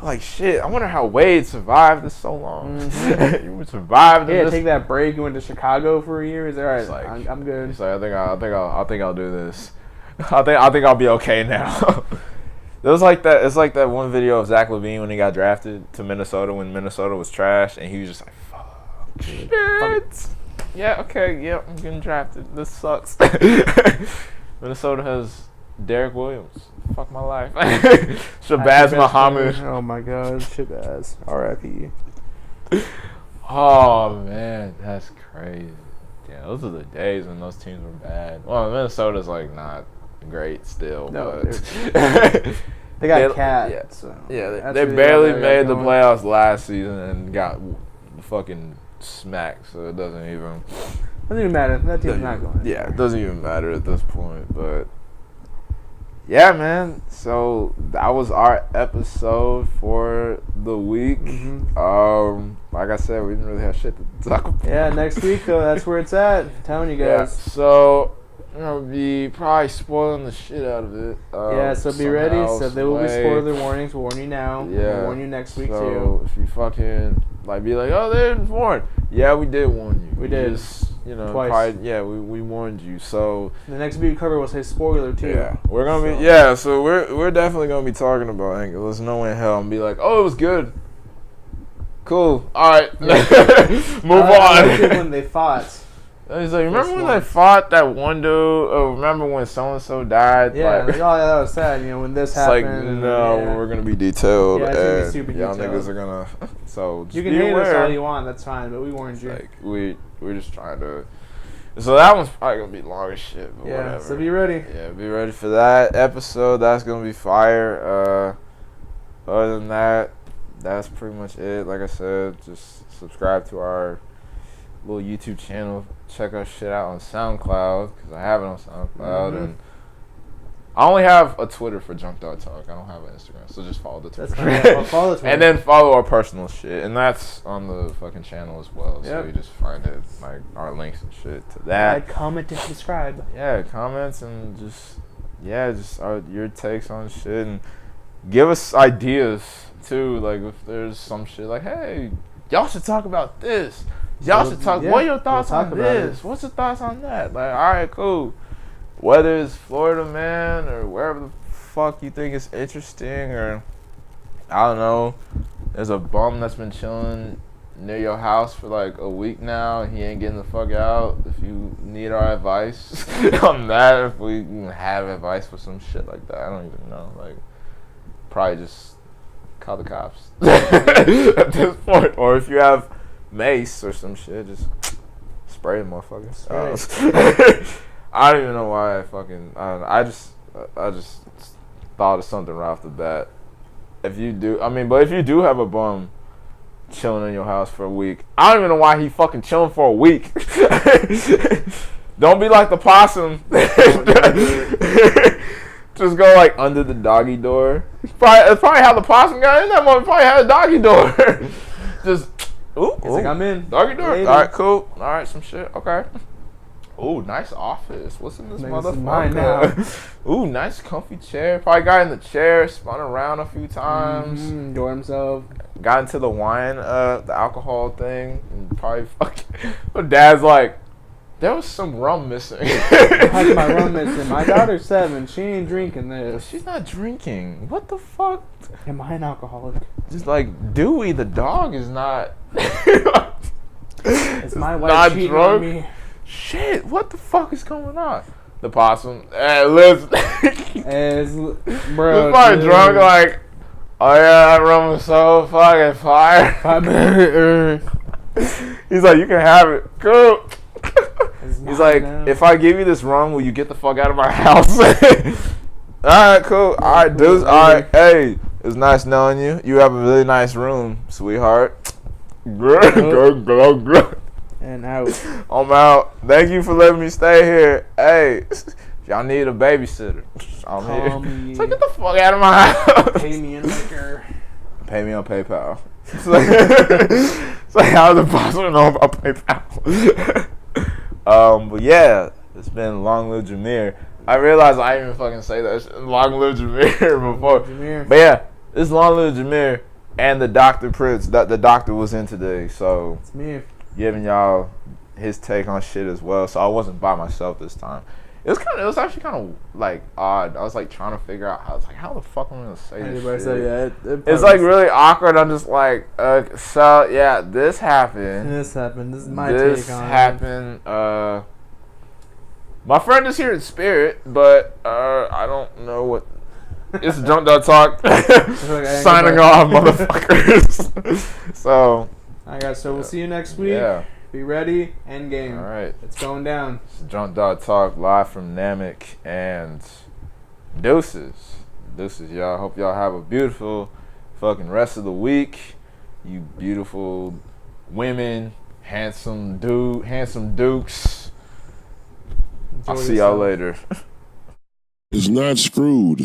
Like, shit, I wonder how Wade survived this so long. Mm-hmm. You would survive this. Yeah, take that break. You went to Chicago for a year. Is that right? Like, I'm good. He's like, I think I'll do this. I think I'll be okay now. It was like that. It's like that one video of Zach LaVine when he got drafted to Minnesota when Minnesota was trash, and he was just like, "Fuck, shit. Yeah, okay, yeah, I'm getting drafted. This sucks." Minnesota has Derek Williams. Fuck my life. Shabazz Muhammad. Oh my God, Shabazz. R.I.P. Oh man, that's crazy. Yeah, those are the days when those teams were bad. Well, Minnesota's like not great still, no, but they got Cat. Yeah, so they barely made the playoffs last season and got fucking smacked. So it doesn't even matter. That team's not going. Yeah, it doesn't even matter at this point. But yeah, man. So that was our episode for the week. Mm-hmm. Like I said, we didn't really have shit to talk about. Yeah, next week though, that's where it's at. I'm telling you guys. Yeah, so I'll be probably spoiling the shit out of it. So be ready. So there will be spoiler warnings. We'll warn you now. Yeah. We'll warn you next week too. So if you fucking like be like, oh, they didn't warn. Yeah, we did warn you. We did. Just, twice. Probably, we warned you. So the next week cover will say spoiler too. Yeah, we're gonna be So we're definitely gonna be talking about Anchor. There's no way in hell and be like, oh, it was good. Cool. All right. Move on. I liked it when they fought. He's like, remember when they fought that one dude? Or remember when so and so died? Yeah, that was sad. When this happened. It's like, no, we're gonna be detailed. Yeah, it's gonna be super y'all detailed. niggas are gonna. So just you can be hate aware. us all you want. That's fine, but we warned you. Like we're just trying to. So that one's probably gonna be long as shit. But whatever. So be ready. Yeah, be ready for that episode. That's gonna be fire. Other than that, that's pretty much it. Like I said, just subscribe to our little YouTube channel. Check our shit out on SoundCloud because I have it on SoundCloud, and I only have a Twitter for Junk Dog Talk. I don't have an Instagram, so just follow the Twitter. Follow the Twitter. And then follow our personal shit, and that's on the fucking channel as well. Yep. So you just find it, like our links and shit to that. Like, comment, and subscribe. Yeah, comments and just your takes on shit, and give us ideas too. Like if there's some shit like, hey, y'all should talk about this. Y'all should talk. What are your thoughts on this? What's your thoughts on that? Like, all right, cool. Whether it's Florida Man or wherever the fuck you think is interesting, or I don't know, there's a bum that's been chilling near your house for like a week now. He ain't getting the fuck out. If you need our advice on that, if we even have advice for some shit like that, I don't even know. Like, probably just call the cops at this point, or if you have mace or some shit, just spray the motherfuckers. I don't even know why I just thought of something right off the bat. If you do have a bum chilling in your house for a week, I don't even know why he fucking chilling for a week. Don't be like the possum. Just go like under the doggy door It's probably how the possum got in that one. Probably had a doggy door. Just, ooh. He's like, I'm in. Doggy door. All right, cool. All right, some shit. Okay. Ooh, nice office. What's in this motherfucker? Mine now. Ooh, nice comfy chair. Probably got in the chair, spun around a few times. Enjoyed himself. Got into the wine, the alcohol thing. And probably fucking. My dad's like, there was some rum missing. How's my rum missing? My daughter's 7. She ain't drinking this. She's not drinking. What the fuck? Am I an alcoholic? Just like Dewey, the dog, is not. Is my wife cheating on me? Shit, what the fuck is going on? The possum. Hey, listen. Bro, he's probably drunk like, oh yeah, that rum was so fucking fire. He's like, you can have it. Cool. He's like, if I give you this rum, will you get the fuck out of my house? Alright, cool. Alright, dudes. Alright, hey, it was nice knowing you. You have a really nice room, sweetheart. And out. I'm out. Thank you for letting me stay here. Hey, if y'all need a babysitter, I'm here. It's like, get the fuck out of my house. Pay me in liquor. Pay me on PayPal. It's like how the boss don't know about PayPal. But yeah, it's been Long Live Jamir. I realized I didn't even fucking say that. Long Live Jamir before. But yeah, it's Long Live Jamir and the Dr. Prince that the doctor was in today. So it's me. Giving y'all his take on shit as well. So I wasn't by myself this time. It was actually kind of like odd. I was like trying to figure out how the fuck am I gonna say this shit? Say, yeah, it's like really awkward. I'm just like, so yeah, this happened. This happened. This is my take on it. This happened. My friend is here in spirit, but I don't know what. It's Jump Dot Talk. Signing off, motherfuckers. So. So we'll see you next week. Yeah. Be ready. End game. All right. It's going down. It's Jump Dot Talk live from Namek and deuces. Deuces, y'all. Hope y'all have a beautiful fucking rest of the week. You beautiful women, handsome dukes. I'll see y'all later. It's not screwed.